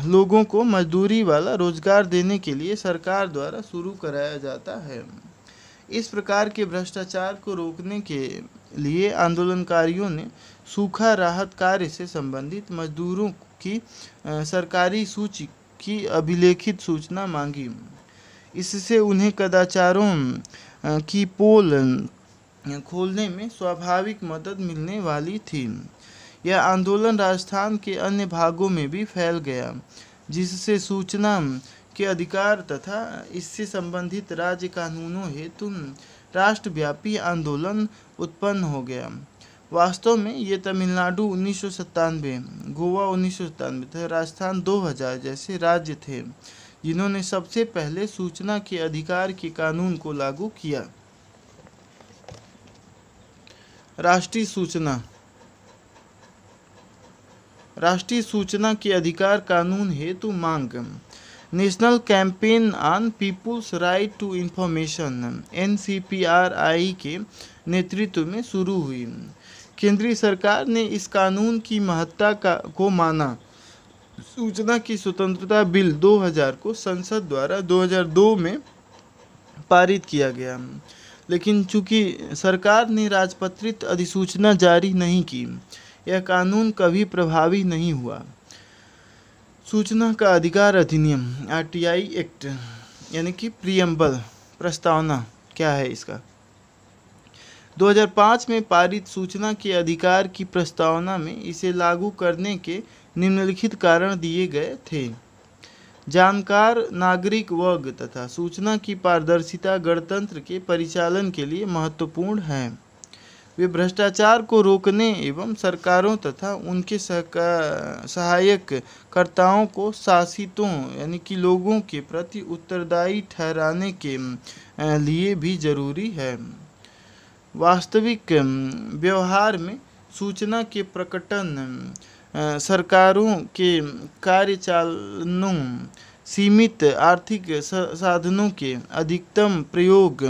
लोगों को मजदूरी वाला रोजगार देने के लिए सरकार द्वारा शुरू कराया जाता है। इस प्रकार के भ्रष्टाचार को रोकने के लिए आंदोलनकारियों ने सूखा राहत कार्य से संबंधित मजदूरों की सरकारी सूची की अभिलेखित सूचना मांगी। इससे उन्हें कदाचारों की पोल खोलने में स्वाभाविक मदद मिलने वाली थी। यह आंदोलन राजस्थान के अन्य भागों में भी फैल गया, जिससे सूचना के अधिकार तथा इससे संबंधित राज्य कानूनों हेतु राष्ट्रव्यापी आंदोलन उत्पन्न हो गया। वास्तव में ये तमिलनाडु 1997, गोवा 1997 तथा राजस्थान 2000 जैसे राज्य थे जिन्होंने सबसे पहले सूचना के अधिकार के कानून को लागू किया। राष्ट्रीय सूचना के अधिकार कानून हेतु मांग national campaign on people's right to information NCPRI के नेतृत्व में शुरू हुई। केंद्रीय सरकार ने इस कानून की महत्ता को माना। सूचना की स्वतंत्रता बिल 2000 को संसद द्वारा 2002 में पारित किया गया, लेकिन चूंकि सरकार ने राजपत्रित अधिसूचना जारी नहीं की, यह कानून कभी प्रभावी नहीं हुआ। सूचना का अधिकार अधिनियम RTI एक्ट यानी कि प्रियम्बल प्रस्तावना क्या है इसका 2005 में पारित सूचना के अधिकार की प्रस्तावना में इसे लागू करने के निम्नलिखित कारण दिए गए थे। जानकार नागरिक वर्ग तथा सूचना की पारदर्शिता गणतंत्र के परिचालन के लिए महत्वपूर्ण है। वे भ्रष्टाचार को रोकने एवं सरकारों तथा उनके सहायक कर्ताओं को शासितों यानी कि लोगों के प्रति उत्तरदायी ठहराने के लिए भी जरूरी है। वास्तविक व्यवहार में सूचना के प्रकटन सरकारों के कार्यचालनों, सीमित आर्थिक साधनों के अधिकतम प्रयोग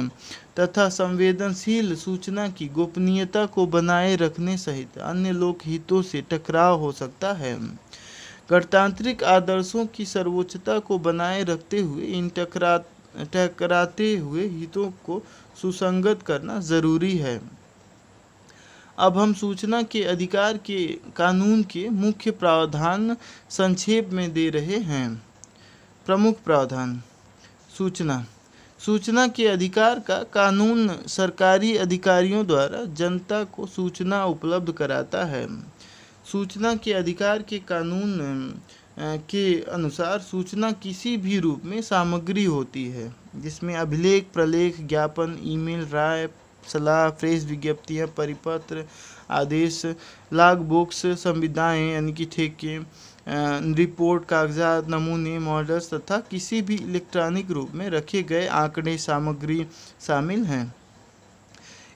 तथा संवेदनशील सूचना की गोपनीयता को बनाए रखने सहित अन्य लोक हितों से टकराव हो सकता है। गणतांत्रिक आदर्शों की सर्वोच्चता को बनाए रखते हुए इन टकराते हुए हितों को सुसंगत करना जरूरी है। अब हम सूचना के अधिकार के कानून के मुख्य प्रावधान संक्षेप में दे रहे हैं। प्रमुख प्रावधान। सूचना के अधिकार का कानून सरकारी अधिकारियों द्वारा जनता को सूचना उपलब्ध कराता है। सूचना के अधिकार के कानून के अनुसार सूचना किसी भी रूप में सामग्री होती है जिसमें अभिलेख, प्रलेख, ज्ञापन, ईमेल, राय, सलाह, प्रेस विज्ञप्तियाँ, परिपत्र, आदेश, लॉग बुक्स, संविदाएँ यानी कि ठेके, रिपोर्ट, कागजात, नमूने, मॉडल्स तथा किसी भी इलेक्ट्रॉनिक रूप में रखे गए आंकड़े सामग्री शामिल हैं।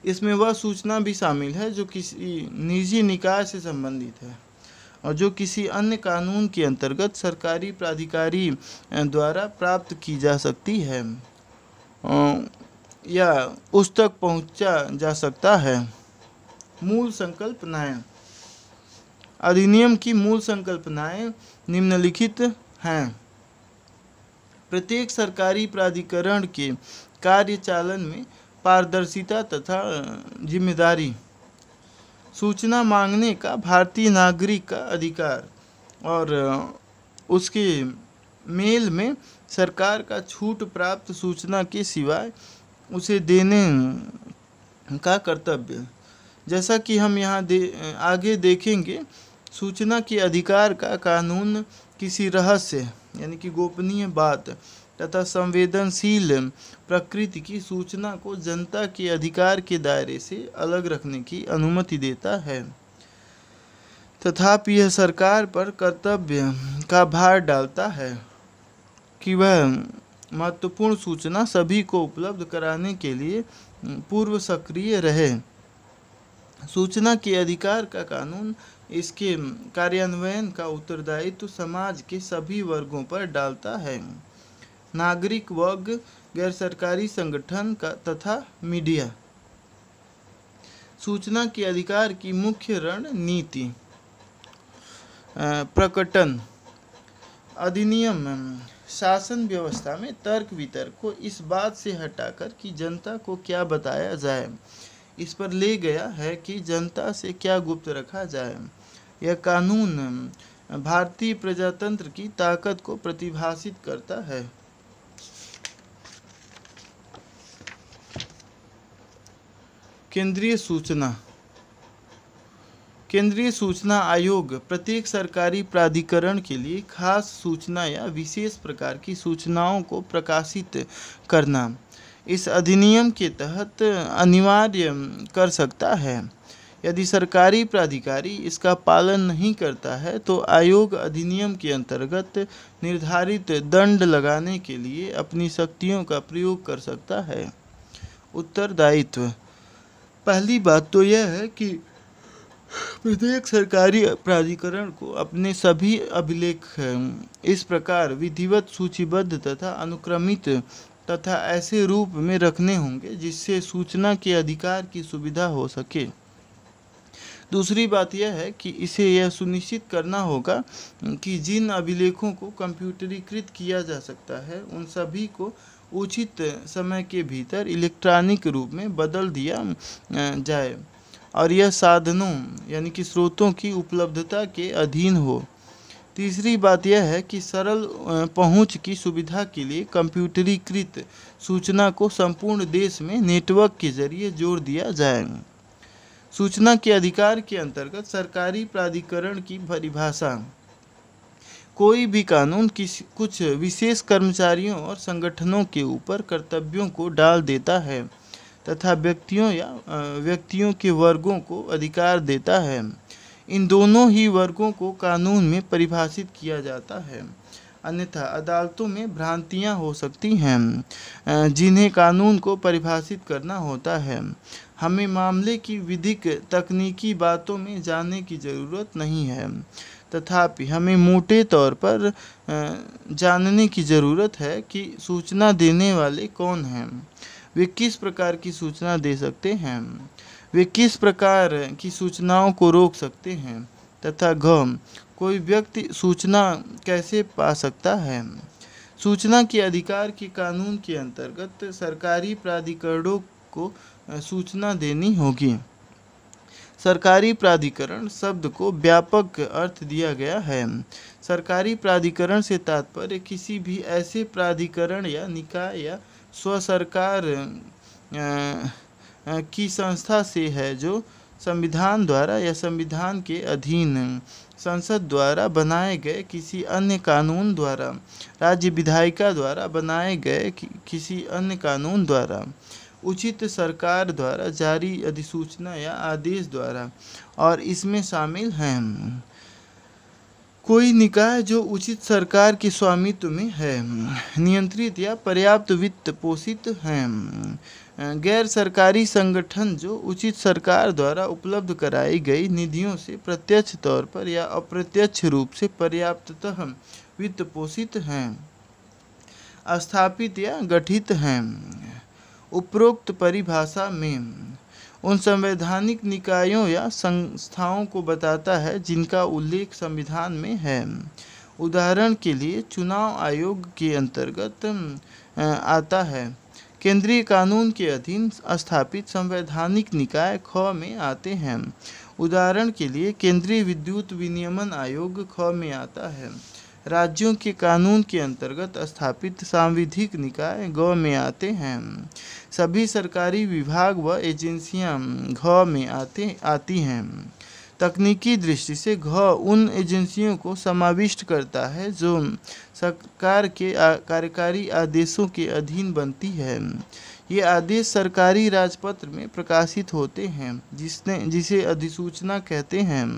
इसमें वह सूचना भी शामिल है जो किसी निजी निकाय से संबंधित है और जो किसी अन्य कानून के अंतर्गत सरकारी प्राधिकारी द्वारा प्राप्त की जा सकती है या उस तक पहुंचा जा सकता है। मूल संकल्पनाएं। अधिनियम की मूल संकल्पनाएं निम्नलिखित हैं। प्रत्येक सरकारी प्राधिकरण के कार्यचालन में पारदर्शिता तथा जिम्मेदारी, सूचना मांगने का भारतीय नागरिक का अधिकार और उसके मेल में सरकार का छूट प्राप्त सूचना के सिवाय उसे देने का कर्तव्य। जैसा कि हम यहाँ आगे देखेंगे, सूचना के अधिकार का कानून किसी रहस्य यानी कि गोपनीय बात तथा संवेदनशील प्रकृति की सूचना को जनता के अधिकार के दायरे से अलग रखने की अनुमति देता है। तथापि यह सरकार पर कर्तव्य का भार डालता है कि वह महत्वपूर्ण सूचना सभी को उपलब्ध कराने के लिए पूर्व सक्रिय रहे। सूचना के अधिकार का कानून इसके कार्यान्वयन का उत्तरदायित्व समाज के सभी वर्गों पर डालता है, नागरिक वर्ग, गैर सरकारी संगठन का तथा मीडिया। सूचना के अधिकार की मुख्य रणनीति। प्रकटन अधिनियम शासन व्यवस्था में तर्क वितर्क को इस बात से हटाकर कि जनता को क्या बताया जाए, इस पर ले गया है कि जनता से क्या गुप्त रखा जाए। यह कानून भारतीय प्रजातंत्र की ताकत को प्रतिभाषित करता है। केंद्रीय सूचना आयोग प्रत्येक सरकारी प्राधिकरण के लिए खास सूचना या विशेष प्रकार की सूचनाओं को प्रकाशित करना इस अधिनियम के तहत अनिवार्य कर सकता है। यदि सरकारी प्राधिकारी इसका पालन नहीं करता है तो आयोग अधिनियम के अंतर्गत निर्धारित दंड लगाने के लिए अपनी शक्तियों का प्रयोग कर सकता है। उत्तरदायित्व। पहली बात तो यह है कि प्रत्येक सरकारी प्राधिकरण को अपने सभी अभिलेख इस प्रकार विधिवत सूचीबद्ध तथा अनुक्रमित तथा ऐसे रूप में रखने होंगे जिससे सूचना के अधिकार की सुविधा हो सके। दूसरी बात यह है कि इसे यह सुनिश्चित करना होगा कि जिन अभिलेखों को कंप्यूटरीकृत किया जा सकता है उन सभी को उचित समय के भीतर इलेक्ट्रॉनिक रूप में बदल दिया जाए और यह साधनों यानी कि स्रोतों की उपलब्धता के अधीन हो। तीसरी बात यह है कि सरल पहुंच की सुविधा के लिए कंप्यूटरीकृत सूचना को संपूर्ण देश में नेटवर्क के जरिए जोड़ दिया जाए। सूचना के अधिकार के अंतर्गत सरकारी प्राधिकरण की परिभाषा। कोई भी कानून कुछ विशेष कर्मचारियों और संगठनों के ऊपर कर्तव्यों को डाल देता है तथा व्यक्तियों के वर्गों को अधिकार देता है। इन दोनों ही वर्गों को कानून में परिभाषित किया जाता है, अन्यथा अदालतों में भ्रांतियां हो सकती हैं जिन्हें कानून को परिभाषित करना होता है। हमें मामले की विधिक तकनीकी बातों में जाने की ज़रूरत नहीं है, तथापि हमें मोटे तौर पर जानने की ज़रूरत है कि सूचना देने वाले कौन हैं, वे किस प्रकार की सूचना दे सकते हैं, वे किस प्रकार की सूचनाओं को रोक सकते हैं तथा कोई व्यक्ति सूचना कैसे पा सकता है। सूचना के अधिकार के कानून के अंतर्गत सरकारी प्राधिकरणों को सूचना देनी होगी। सरकारी प्राधिकरण शब्द को व्यापक अर्थ दिया गया है। सरकारी प्राधिकरण से तात्पर्य किसी भी ऐसे प्राधिकरण या निकाय या स्वसरकार की संस्था से है जो संविधान द्वारा या संविधान के अधीन संसद द्वारा बनाए गए किसी अन्य कानून द्वारा, राज्य विधायिका द्वारा बनाए गए किसी अन्य कानून द्वारा, उचित सरकार द्वारा जारी अधिसूचना या आदेश द्वारा और इसमें शामिल हैं कोई निकाय जो उचित सरकार के स्वामित्व में है, नियंत्रित या पर्याप्त वित्त पोषित हैं, गैर सरकारी संगठन जो उचित सरकार द्वारा उपलब्ध कराई गई निधियों से प्रत्यक्ष तौर पर या अप्रत्यक्ष रूप से पर्याप्ततः वित्त पोषित हैं, स्थापित या गठित हैं। उपरोक्त परिभाषा में उन संवैधानिक निकायों या संस्थाओं को बताता है जिनका उल्लेख संविधान में है। उदाहरण के लिए चुनाव आयोग के अंतर्गत आता है। केंद्रीय कानून के अधीन स्थापित संवैधानिक निकाय ख में आते हैं। उदाहरण के लिए केंद्रीय विद्युत विनियमन आयोग ख में आता है। राज्यों के कानून के अंतर्गत स्थापित सांविधिक निकाय ग में आते हैं। सभी सरकारी विभाग व एजेंसियां घ में आती हैं। तकनीकी दृष्टि से घ उन एजेंसियों को समाविष्ट करता है जो सरकार के कार्यकारी आदेशों के अधीन बनती है। ये आदेश सरकारी राजपत्र में प्रकाशित होते हैं जिसे अधिसूचना कहते हैं।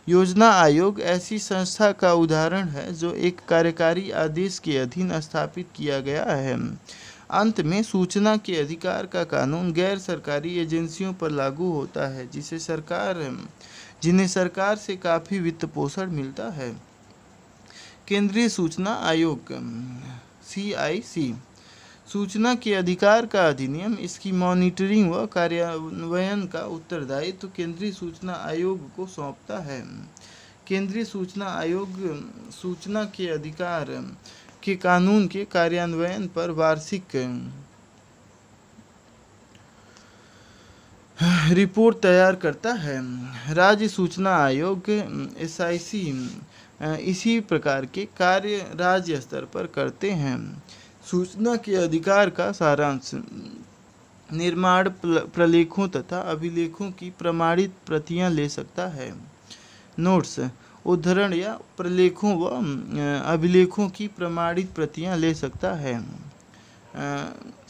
योजना आयोग ऐसी संस्था का उदाहरण है जो एक कार्यकारी आदेश के अधीन स्थापित किया गया है। अंत में सूचना के अधिकार का कानून गैर सरकारी एजेंसियों पर लागू होता है जिन्हें सरकार से काफ़ी वित्त पोषण मिलता है। केंद्रीय सूचना आयोग CIC सूचना के अधिकार का अधिनियम, इसकी मॉनिटरिंग व कार्यान्वयन का उत्तरदायित्व केंद्रीय सूचना आयोग को सौंपता है। केंद्रीय सूचना आयोग सूचना के अधिकार के कानून के कार्यान्वयन पर वार्षिक रिपोर्ट तैयार करता है। राज्य सूचना आयोग SIC इसी प्रकार के कार्य राज्य स्तर पर करते हैं। सूचना के अधिकार का सारांश निर्माण प्रलेखों तथा अभिलेखों की प्रमाणित प्रतियां ले सकता है। नोट्स उद्धरण या प्रलेखों व अभिलेखों की प्रमाणित प्रतियां ले सकता है।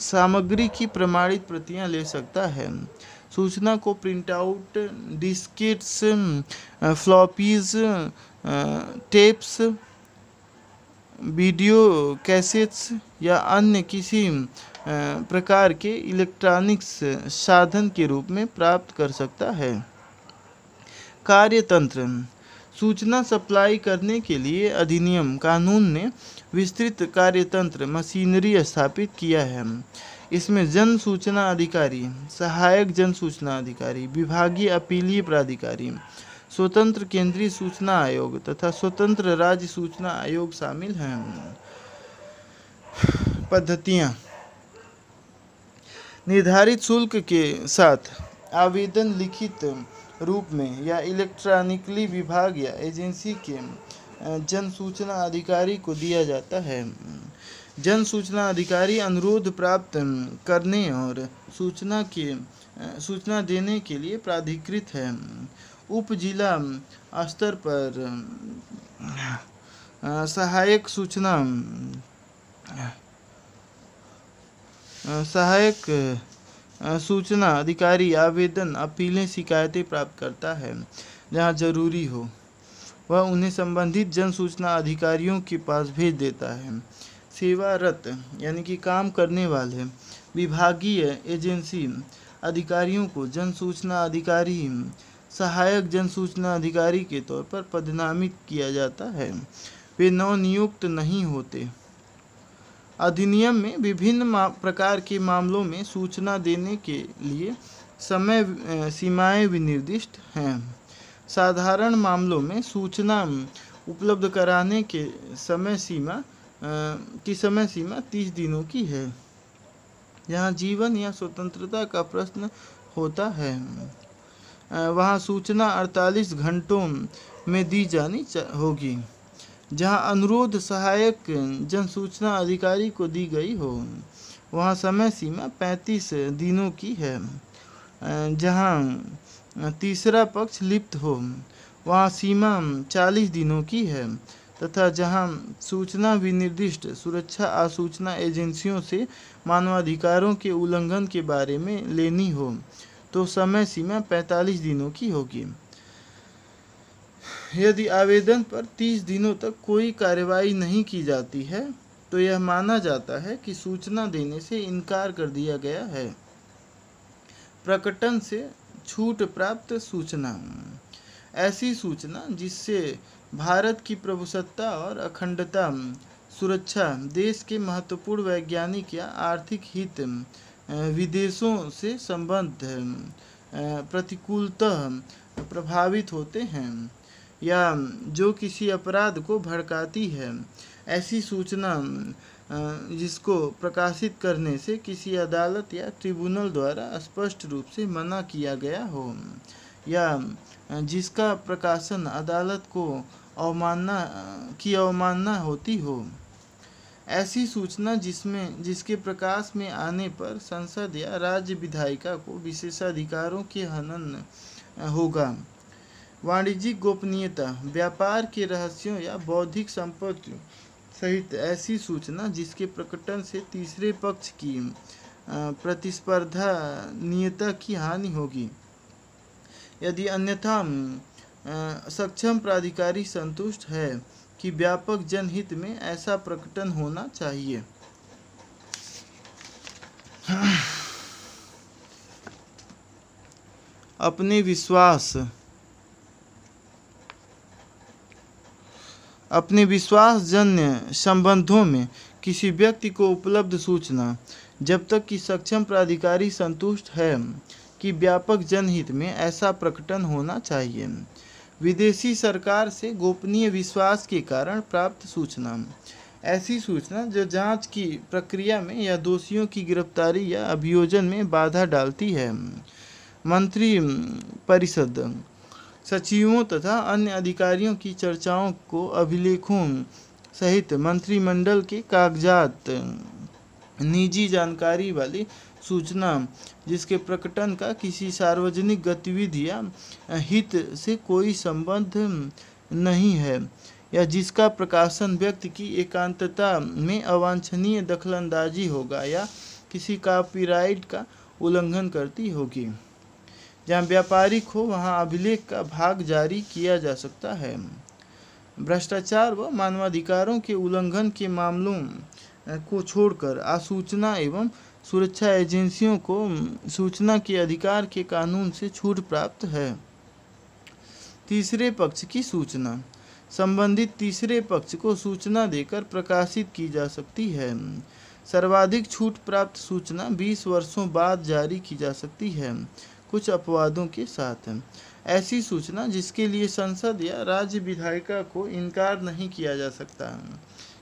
सामग्री की प्रमाणित प्रतियां ले सकता है। सूचना को print out, diskettes, floppies, tapes, video cassettes या अन्य किसी प्रकार के इलेक्ट्रॉनिक्स साधन के रूप में प्राप्त कर सकता है। कार्यतंत्र सूचना सप्लाई करने के लिए अधिनियम कानून ने विस्तृत कार्यतंत्र मशीनरी स्थापित किया है। इसमें जन सूचना अधिकारी, सहायक जन सूचना अधिकारी, विभागीय अपीलीय प्राधिकारी, स्वतंत्र केंद्रीय सूचना आयोग तथा स्वतंत्र राज्य सूचना आयोग शामिल हैं। पद्धतियाँ निर्धारित शुल्क के साथ आवेदन लिखित रूप में या इलेक्ट्रॉनिकली विभाग या एजेंसी के जन सूचना अधिकारी को दिया जाता है। जन सूचना अधिकारी अनुरोध प्राप्त करने और सूचना देने के लिए प्राधिकृत है। उप जिला स्तर पर सहायक सूचना अधिकारी आवेदन, अपीलें, शिकायतें प्राप्त करता है। जहाँ जरूरी हो वह उन्हें संबंधित जन सूचना अधिकारियों के पास भेज देता है। सेवारत यानी कि काम करने वाले विभागीय एजेंसी अधिकारियों को जन सूचना अधिकारी, सहायक जन सूचना अधिकारी के तौर पर पदनामित किया जाता है। वे नवनियुक्त नहीं होते। अधिनियम में विभिन्न प्रकार के मामलों में सूचना देने के लिए समय सीमाएं विनिर्दिष्ट हैं। साधारण मामलों में सूचना उपलब्ध कराने के समय सीमा 30 दिनों की है। यहाँ जीवन या स्वतंत्रता का प्रश्न होता है, वहाँ सूचना 48 घंटों में दी जानी होगी। जहाँ अनुरोध सहायक जन सूचना अधिकारी को दी गई हो, वहाँ समय सीमा 35 दिनों की है। जहाँ तीसरा पक्ष लिप्त हो, वहाँ सीमा 40 दिनों की है तथा जहाँ सूचना विनिर्दिष्ट सुरक्षा आसूचना एजेंसियों से मानवाधिकारों के उल्लंघन के बारे में लेनी हो तो समय सीमा 45 दिनों की होगी। यदि आवेदन पर 30 दिनों तक कोई कार्रवाई नहीं की जाती है तो यह माना जाता है कि सूचना देने से इनकार कर दिया गया है। प्रकटन से छूट प्राप्त सूचना ऐसी सूचना जिससे भारत की प्रभुसत्ता और अखंडता, सुरक्षा, देश के महत्वपूर्ण वैज्ञानिक या आर्थिक हित, विदेशों से संबंध प्रतिकूलतः प्रभावित होते हैं या जो किसी अपराध को भड़काती है। ऐसी सूचना जिसको प्रकाशित करने से किसी अदालत या ट्रिब्यूनल द्वारा स्पष्ट रूप से मना किया गया हो या जिसका प्रकाशन अदालत को अवमानना होती हो। ऐसी सूचना जिसके प्रकाश में आने पर संसद या राज्य विधायिका को विशेषाधिकारों के हनन होगा। वाणिज्यिक गोपनीयता, व्यापार के रहस्यों या बौद्धिक संपत्ति सहित ऐसी सूचना जिसके प्रकटन से तीसरे पक्ष की प्रतिस्पर्धा नियता की हानि होगी। यदि अन्यथा सक्षम प्राधिकारी संतुष्ट है कि व्यापक जनहित में ऐसा प्रकटन होना चाहिए। अपने विश्वासजन्य संबंधों में किसी व्यक्ति को उपलब्ध सूचना, जब तक कि सक्षम प्राधिकारी संतुष्ट है कि व्यापक जनहित में ऐसा प्रकटन होना चाहिए। विदेशी सरकार से गोपनीय विश्वास के कारण प्राप्त सूचना, ऐसी सूचना जो जांच की प्रक्रिया में या दोषियों की गिरफ्तारी या अभियोजन में बाधा डालती है। मंत्री परिषद, सचिवों तथा अन्य अधिकारियों की चर्चाओं को अभिलेखों सहित मंत्रिमंडल के कागजात, निजी जानकारी वाली सूचना जिसके प्रकटन का किसी सार्वजनिक गतिविधि या हित से कोई संबंध नहीं है या जिसका प्रकाशन व्यक्ति की एकांतता में अवांछनीय दखलंदाजी होगा या किसी कॉपीराइट का उल्लंघन करती होगी। जहाँ व्यापारिक हो वहाँ अभिलेख का भाग जारी किया जा सकता है। भ्रष्टाचार व मानवाधिकारों के उल्लंघन के मामलों को छोड़कर आसूचना एवं सुरक्षा एजेंसियों को सूचना के अधिकार के कानून से छूट प्राप्त है। तीसरे पक्ष की सूचना, संबंधित तीसरे पक्ष को सूचना देकर प्रकाशित की जा सकती है। सर्वाधिक छूट प्राप्त सूचना 20 वर्षों बाद जारी की जा सकती है, कुछ अपवादों के साथ। ऐसी सूचना जिसके लिए संसद या राज्य विधायिका को इनकार नहीं किया जा सकता,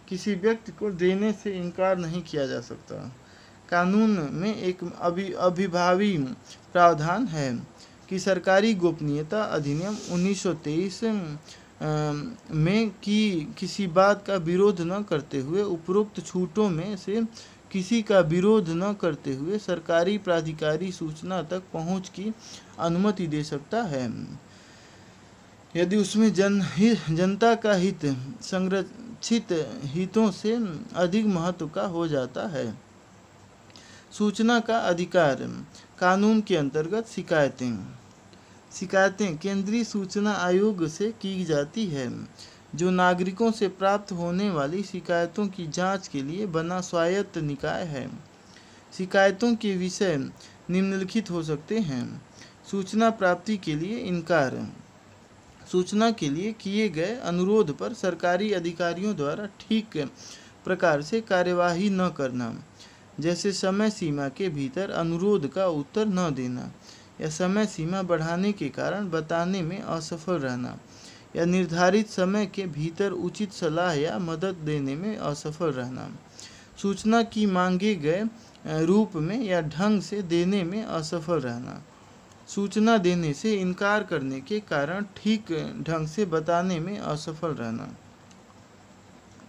किसी व्यक्ति को देने से इनकार नहीं किया जा सकता। कानून में एक अभिभावी प्रावधान है कि सरकारी गोपनीयता अधिनियम 1923 में किसी बात का विरोध न करते हुए उपरोक्त छूटों में से किसी का विरोध न करते हुए सरकारी प्राधिकारी सूचना तक पहुंच की अनुमति दे सकता है यदि उसमें जनता का हित संरक्षित हितों से अधिक महत्व का हो जाता है। सूचना का अधिकार कानून के अंतर्गत शिकायतें केंद्रीय सूचना आयोग से की जाती है, जो नागरिकों से प्राप्त होने वाली शिकायतों की जांच के लिए बना स्वायत्त निकाय है। शिकायतों के विषय निम्नलिखित हो सकते हैं। सूचना प्राप्ति के लिए इनकार, सूचना के लिए किए गए अनुरोध पर सरकारी अधिकारियों द्वारा ठीक प्रकार से कार्यवाही न करना, जैसे समय सीमा के भीतर अनुरोध का उत्तर न देना या समय सीमा बढ़ाने के कारण बताने में असफल रहना या निर्धारित समय के भीतर उचित सलाह या मदद देने में असफल रहना। सूचना की मांगे गए रूप में या ढंग से देने में असफल रहना। सूचना देने से इनकार करने के कारण ठीक ढंग से बताने में असफल रहना।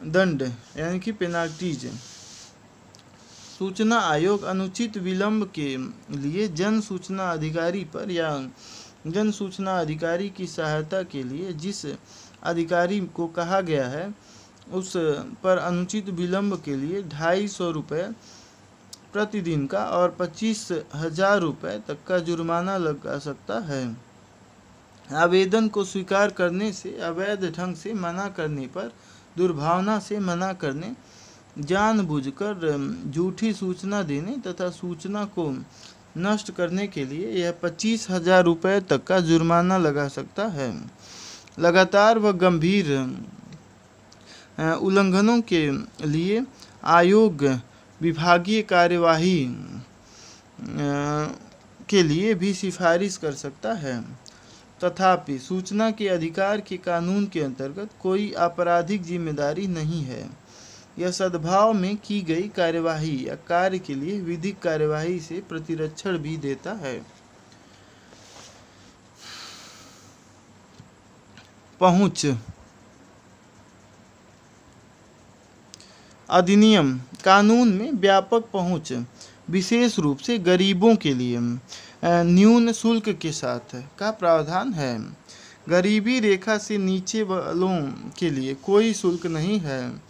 दंड यानी कि पेनाल्टीज। सूचना आयोग अनुचित विलंब के लिए जन सूचना अधिकारी पर या जन सूचना अधिकारी की सहायता के लिए जिस अधिकारी को कहा गया है उस पर अनुचित विलंब के लिए 250 रुपये प्रतिदिन का और 25,000 रुपये तक का जुर्माना लगा सकता है। आवेदन को स्वीकार करने से, अवैध ढंग से मना करने पर, दुर्भावना से मना करने, जानबूझकर झूठी सूचना देने तथा सूचना को नष्ट करने के लिए यह 25,000 रुपये तक का जुर्माना लगा सकता है। लगातार व गंभीर उल्लंघनों के लिए आयोग विभागीय कार्यवाही के लिए भी सिफारिश कर सकता है। तथापि सूचना के अधिकार के कानून के अंतर्गत कोई आपराधिक जिम्मेदारी नहीं है। यह सद्भाव में की गई कार्यवाही या कार्य के लिए विधिक कार्यवाही से प्रतिरक्षण भी देता है। पहुंच। अधिनियम कानून में व्यापक पहुंच, विशेष रूप से गरीबों के लिए न्यून शुल्क के साथ का प्रावधान है। गरीबी रेखा से नीचे वालों के लिए कोई शुल्क नहीं है।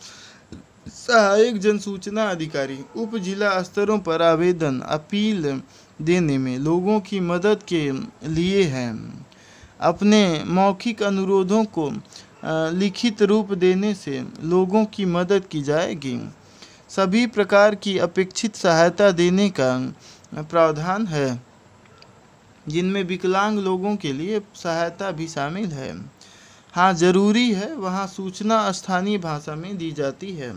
सहायक जनसूचना अधिकारी उप जिला स्तरों पर आवेदन अपील देने में लोगों की मदद के लिए हैं। अपने मौखिक अनुरोधों को लिखित रूप देने से लोगों की मदद की जाएगी। सभी प्रकार की अपेक्षित सहायता देने का प्रावधान है। जिनमें विकलांग लोगों के लिए सहायता भी शामिल है। हाँ, जरूरी है वहाँ सूचना स्थानीय भाषा में दी जाती है।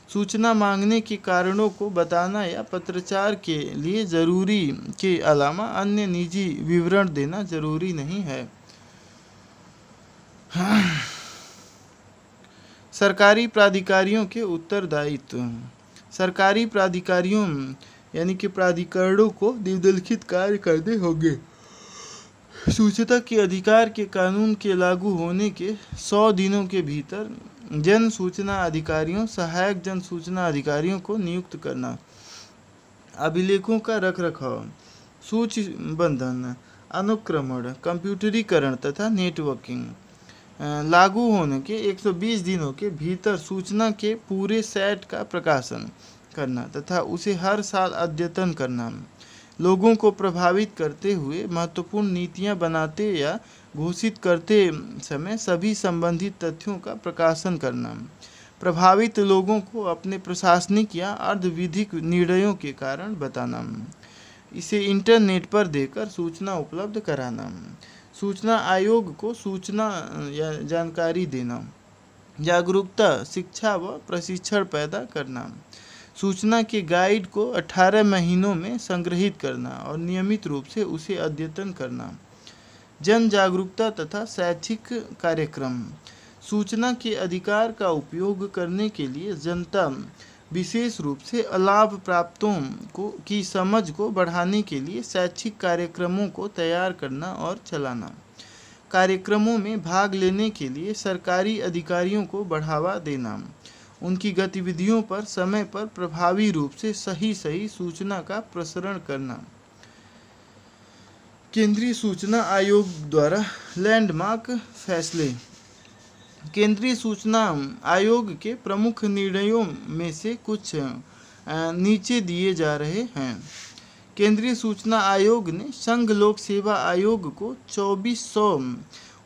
सूचना मांगने के कारणों को बताना या पत्राचार के लिए जरूरी के अलावा अन्य निजी विवरण देना जरूरी नहीं है। सरकारी प्राधिकारियों के उत्तरदायित्व। सरकारी प्राधिकारियों यानी कि प्राधिकरणों को निम्नलिखित कार्य करने होंगे। सूचना के अधिकार के कानून के लागू होने के 100 दिनों के भीतर जन सूचना अधिकारियों, सहायक जन सूचना अधिकारियों को नियुक्त करना। अभिलेखों का रखरखाव, सूचीबंधन, अनुक्रमण, कंप्यूटरीकरण तथा नेटवर्किंग। लागू होने के 120 दिनों के भीतर सूचना के पूरे सेट का प्रकाशन करना तथा उसे हर साल अद्यतन करना। लोगों को प्रभावित करते हुए महत्वपूर्ण नीतियां बनाते या घोषित करते समय सभी संबंधित तथ्यों का प्रकाशन करना। प्रभावित लोगों को अपने प्रशासनिक या अर्धविधिक निर्णयों के कारण बताना। इसे इंटरनेट पर देकर सूचना उपलब्ध कराना। सूचना आयोग को सूचना या जानकारी देना। जागरूकता, शिक्षा व प्रशिक्षण पैदा करना। सूचना के गाइड को 18 महीनों में संग्रहित करना और नियमित रूप से उसे अद्यतन करना। जन जागरूकता तथा शैक्षिक कार्यक्रम। सूचना के अधिकार का उपयोग करने के लिए जनता, विशेष रूप से अलाभ प्राप्तों की समझ को बढ़ाने के लिए शैक्षिक कार्यक्रमों को तैयार करना और चलाना। कार्यक्रमों में भाग लेने के लिए सरकारी अधिकारियों को बढ़ावा देना। उनकी गतिविधियों पर समय पर प्रभावी रूप से सही सूचना का प्रसारण करना। केंद्रीय सूचना आयोग द्वारा लैंडमार्क फैसले। केंद्रीय सूचना आयोग के प्रमुख निर्णयों में से कुछ नीचे दिए जा रहे हैं। केंद्रीय सूचना आयोग ने संघ लोक सेवा आयोग को 2400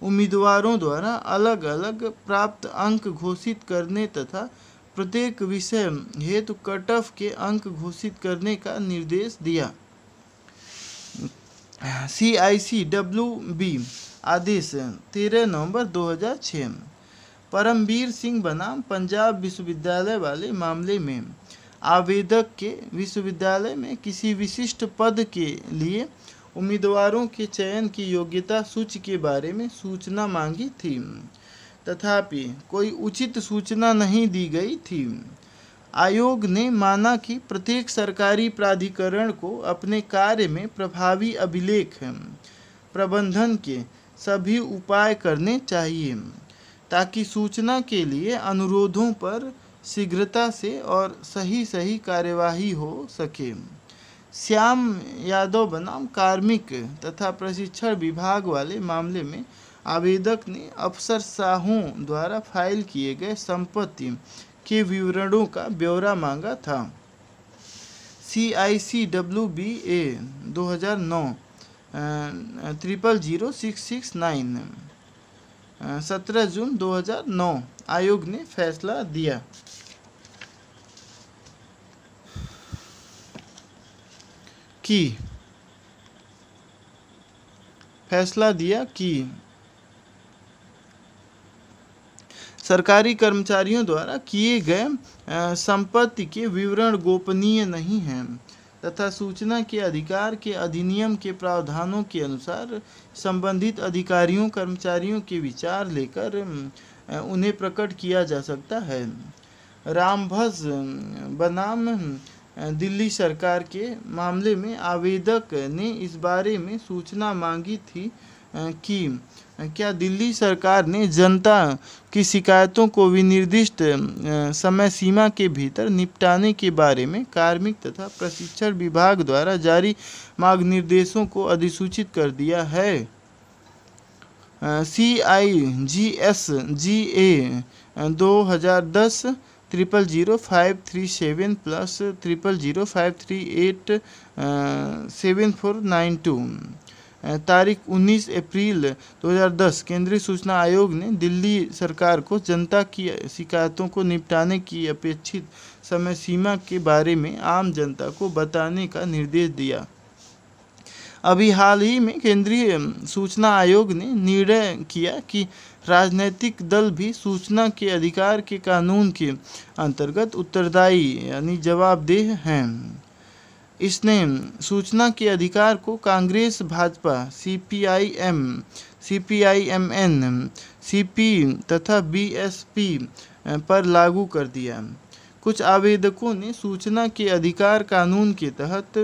उम्मीदवारों द्वारा अलग अलग प्राप्त अंक घोषित करने तथा प्रत्येक विषय हेतु कट ऑफ के अंक घोषित करने का निर्देश दिया। CICWB आदेश 13 नवंबर 2006। परमवीर सिंह बनाम पंजाब विश्वविद्यालय वाले मामले में आवेदक के विश्वविद्यालय में किसी विशिष्ट पद के लिए उम्मीदवारों के चयन की योग्यता सूची के बारे में सूचना मांगी थी, तथापि कोई उचित सूचना नहीं दी गई थी। आयोग ने माना कि प्रत्येक सरकारी प्राधिकरण को अपने कार्य में प्रभावी अभिलेख प्रबंधन के सभी उपाय करने चाहिए ताकि सूचना के लिए अनुरोधों पर शीघ्रता से और सही कार्यवाही हो सके। श्याम यादव बनाम कार्मिक तथा प्रशिक्षण विभाग वाले मामले में आवेदक ने अफसरशाहों द्वारा फाइल किए गए संपत्ति के विवरणों का ब्यौरा मांगा था। CICWBA 2009 000669 17 जून 2009 आयोग ने फैसला दिया कि सरकारी कर्मचारियों द्वारा किए गए संपत्ति के विवरण गोपनीय नहीं हैं तथा सूचना के अधिकार के अधिनियम के प्रावधानों के अनुसार संबंधित अधिकारियों कर्मचारियों के विचार लेकर उन्हें प्रकट किया जा सकता है। रामभज बनाम दिल्ली सरकार के मामले में आवेदक ने इस बारे में सूचना मांगी थी कि क्या दिल्ली सरकार ने जनता की शिकायतों को विनिर्दिष्ट समय सीमा के भीतर निपटाने के बारे में कार्मिक तथा प्रशिक्षण विभाग द्वारा जारी मार्गनिर्देशों को अधिसूचित कर दिया है। CIGSGA 2010 000537 प्लस 000538 7492 तारीख 19 अप्रैल 2010 केंद्रीय सूचना आयोग ने दिल्ली सरकार को जनता की शिकायतों को निपटाने की अपेक्षित समय सीमा के बारे में आम जनता को बताने का निर्देश दिया। अभी हाल ही में केंद्रीय सूचना आयोग ने निर्णय किया कि राजनीतिक दल भी सूचना के अधिकार के कानून के अंतर्गत उत्तरदायी यानी जवाबदेह हैं। इसने सूचना के अधिकार को कांग्रेस, भाजपा, सीपीआईएम, सीपीआईएमएन, सीपी तथा बीएसपी पर लागू कर दिया। कुछ आवेदकों ने सूचना के अधिकार कानून के तहत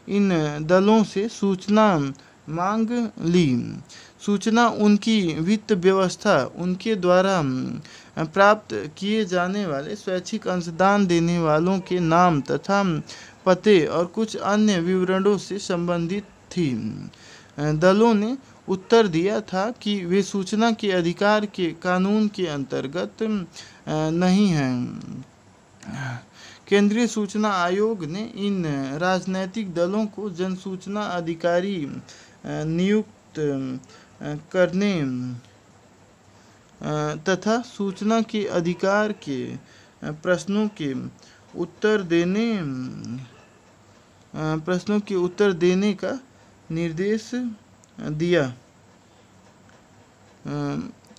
इन दलों से सूचना मांग ली। सूचना उनकी वित्त व्यवस्था, उनके द्वारा प्राप्त किए जाने वाले स्वैच्छिक अंशदान देने वालों के नाम तथा पते और कुछ अन्य विवरणों से संबंधित थी। दलों ने उत्तर दिया था कि वे सूचना के अधिकार के कानून के अंतर्गत नहीं हैं। केंद्रीय सूचना आयोग ने इन राजनीतिक दलों को जनसूचना अधिकारी नियुक्त करने तथा सूचना के अधिकार के प्रश्नों के उत्तर देने का निर्देश दिया।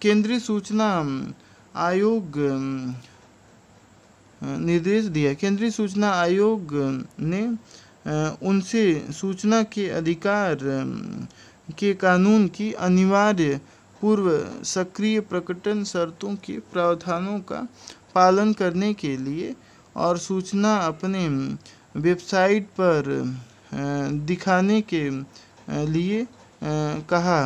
केंद्रीय सूचना आयोग ने उनसे सूचना के अधिकार के कानून की अनिवार्य पूर्व सक्रिय प्रकटन शर्तों के प्रावधानों का पालन करने के लिए और सूचना अपने वेबसाइट पर दिखाने के लिए कहा।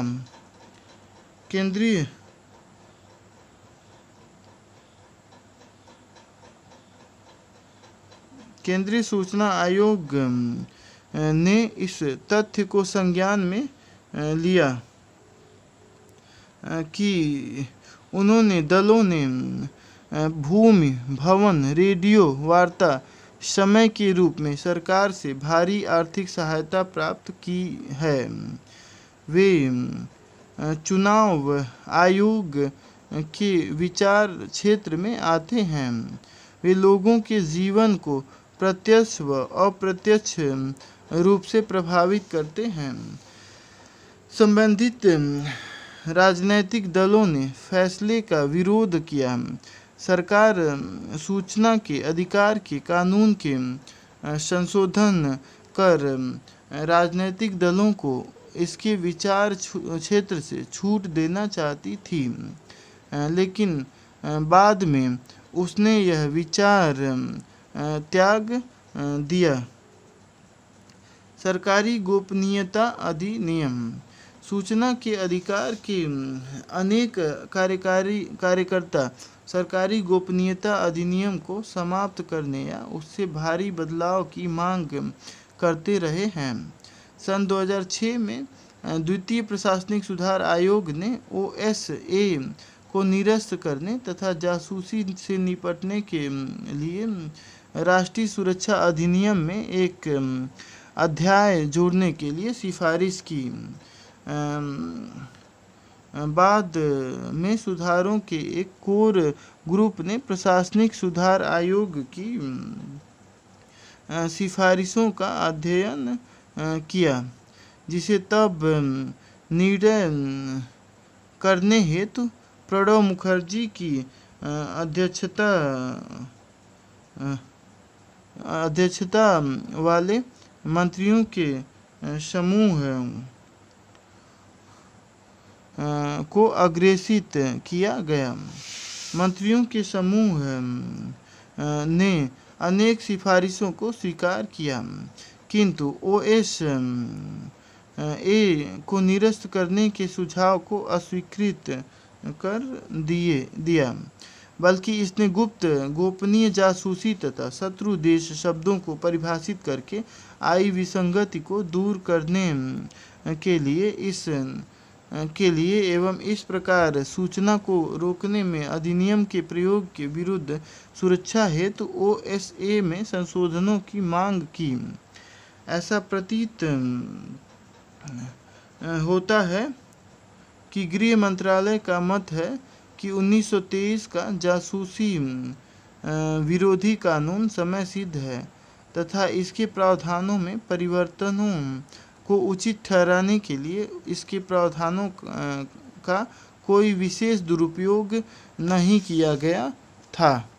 केंद्रीय सूचना आयोग ने इस तथ्य को संज्ञान में लिया कि दलों ने भूमि, भवन, रेडियो वार्ता समय के रूप में सरकार से भारी आर्थिक सहायता प्राप्त की है। वे चुनाव आयोग के विचार क्षेत्र में आते हैं। वे लोगों के जीवन को प्रत्यक्ष व अप्रत्यक्ष रूप से प्रभावित करते हैं। संबंधित राजनीतिक दलों ने फैसले का विरोध किया। सरकार सूचना के अधिकार के कानून के संशोधन कर राजनीतिक दलों को इसके विचार क्षेत्र से छूट देना चाहती थी, लेकिन बाद में उसने यह विचार त्याग दिया। सरकारी गोपनीयता अधिनियम। सूचना के अधिकार के अनेक कार्यकर्ता सरकारी गोपनीयता अधिनियम को समाप्त करने या उससे भारी बदलाव की मांग करते रहे हैं। सन 2006 में द्वितीय प्रशासनिक सुधार आयोग ने ओएसए को निरस्त करने तथा जासूसी से निपटने के लिए राष्ट्रीय सुरक्षा अधिनियम में एक अध्याय जोड़ने के लिए सिफारिश की। बाद में सुधारों के एक कोर ग्रुप ने प्रशासनिक सुधार आयोग की सिफारिशों का अध्ययन किया, जिसे तब निर्णय करने हेतु प्रणब मुखर्जी की अध्यक्षता वाले मंत्रियों के समूह को अग्रेसित किया गया। मंत्रियों के समूह ने अनेक सिफारिशों को स्वीकार किया, किंतु ओएसए को निरस्त करने के सुझाव को अस्वीकृत कर दिया, बल्कि इसने गुप्त, गोपनीय, जासूसी तथा शत्रु देश शब्दों को परिभाषित करके आई विसंगति को दूर करने के लिए एवं इस प्रकार सूचना को रोकने में अधिनियम के प्रयोग के विरुद्ध सुरक्षा हेतु ओएसए में संशोधनों की मांग की। ऐसा प्रतीत होता है कि गृह मंत्रालय का मत है कि 1923 का जासूसी विरोधी कानून समय सिद्ध है तथा इसके प्रावधानों में परिवर्तनों को उचित ठहराने के लिए इसके प्रावधानों का कोई विशेष दुरुपयोग नहीं किया गया था।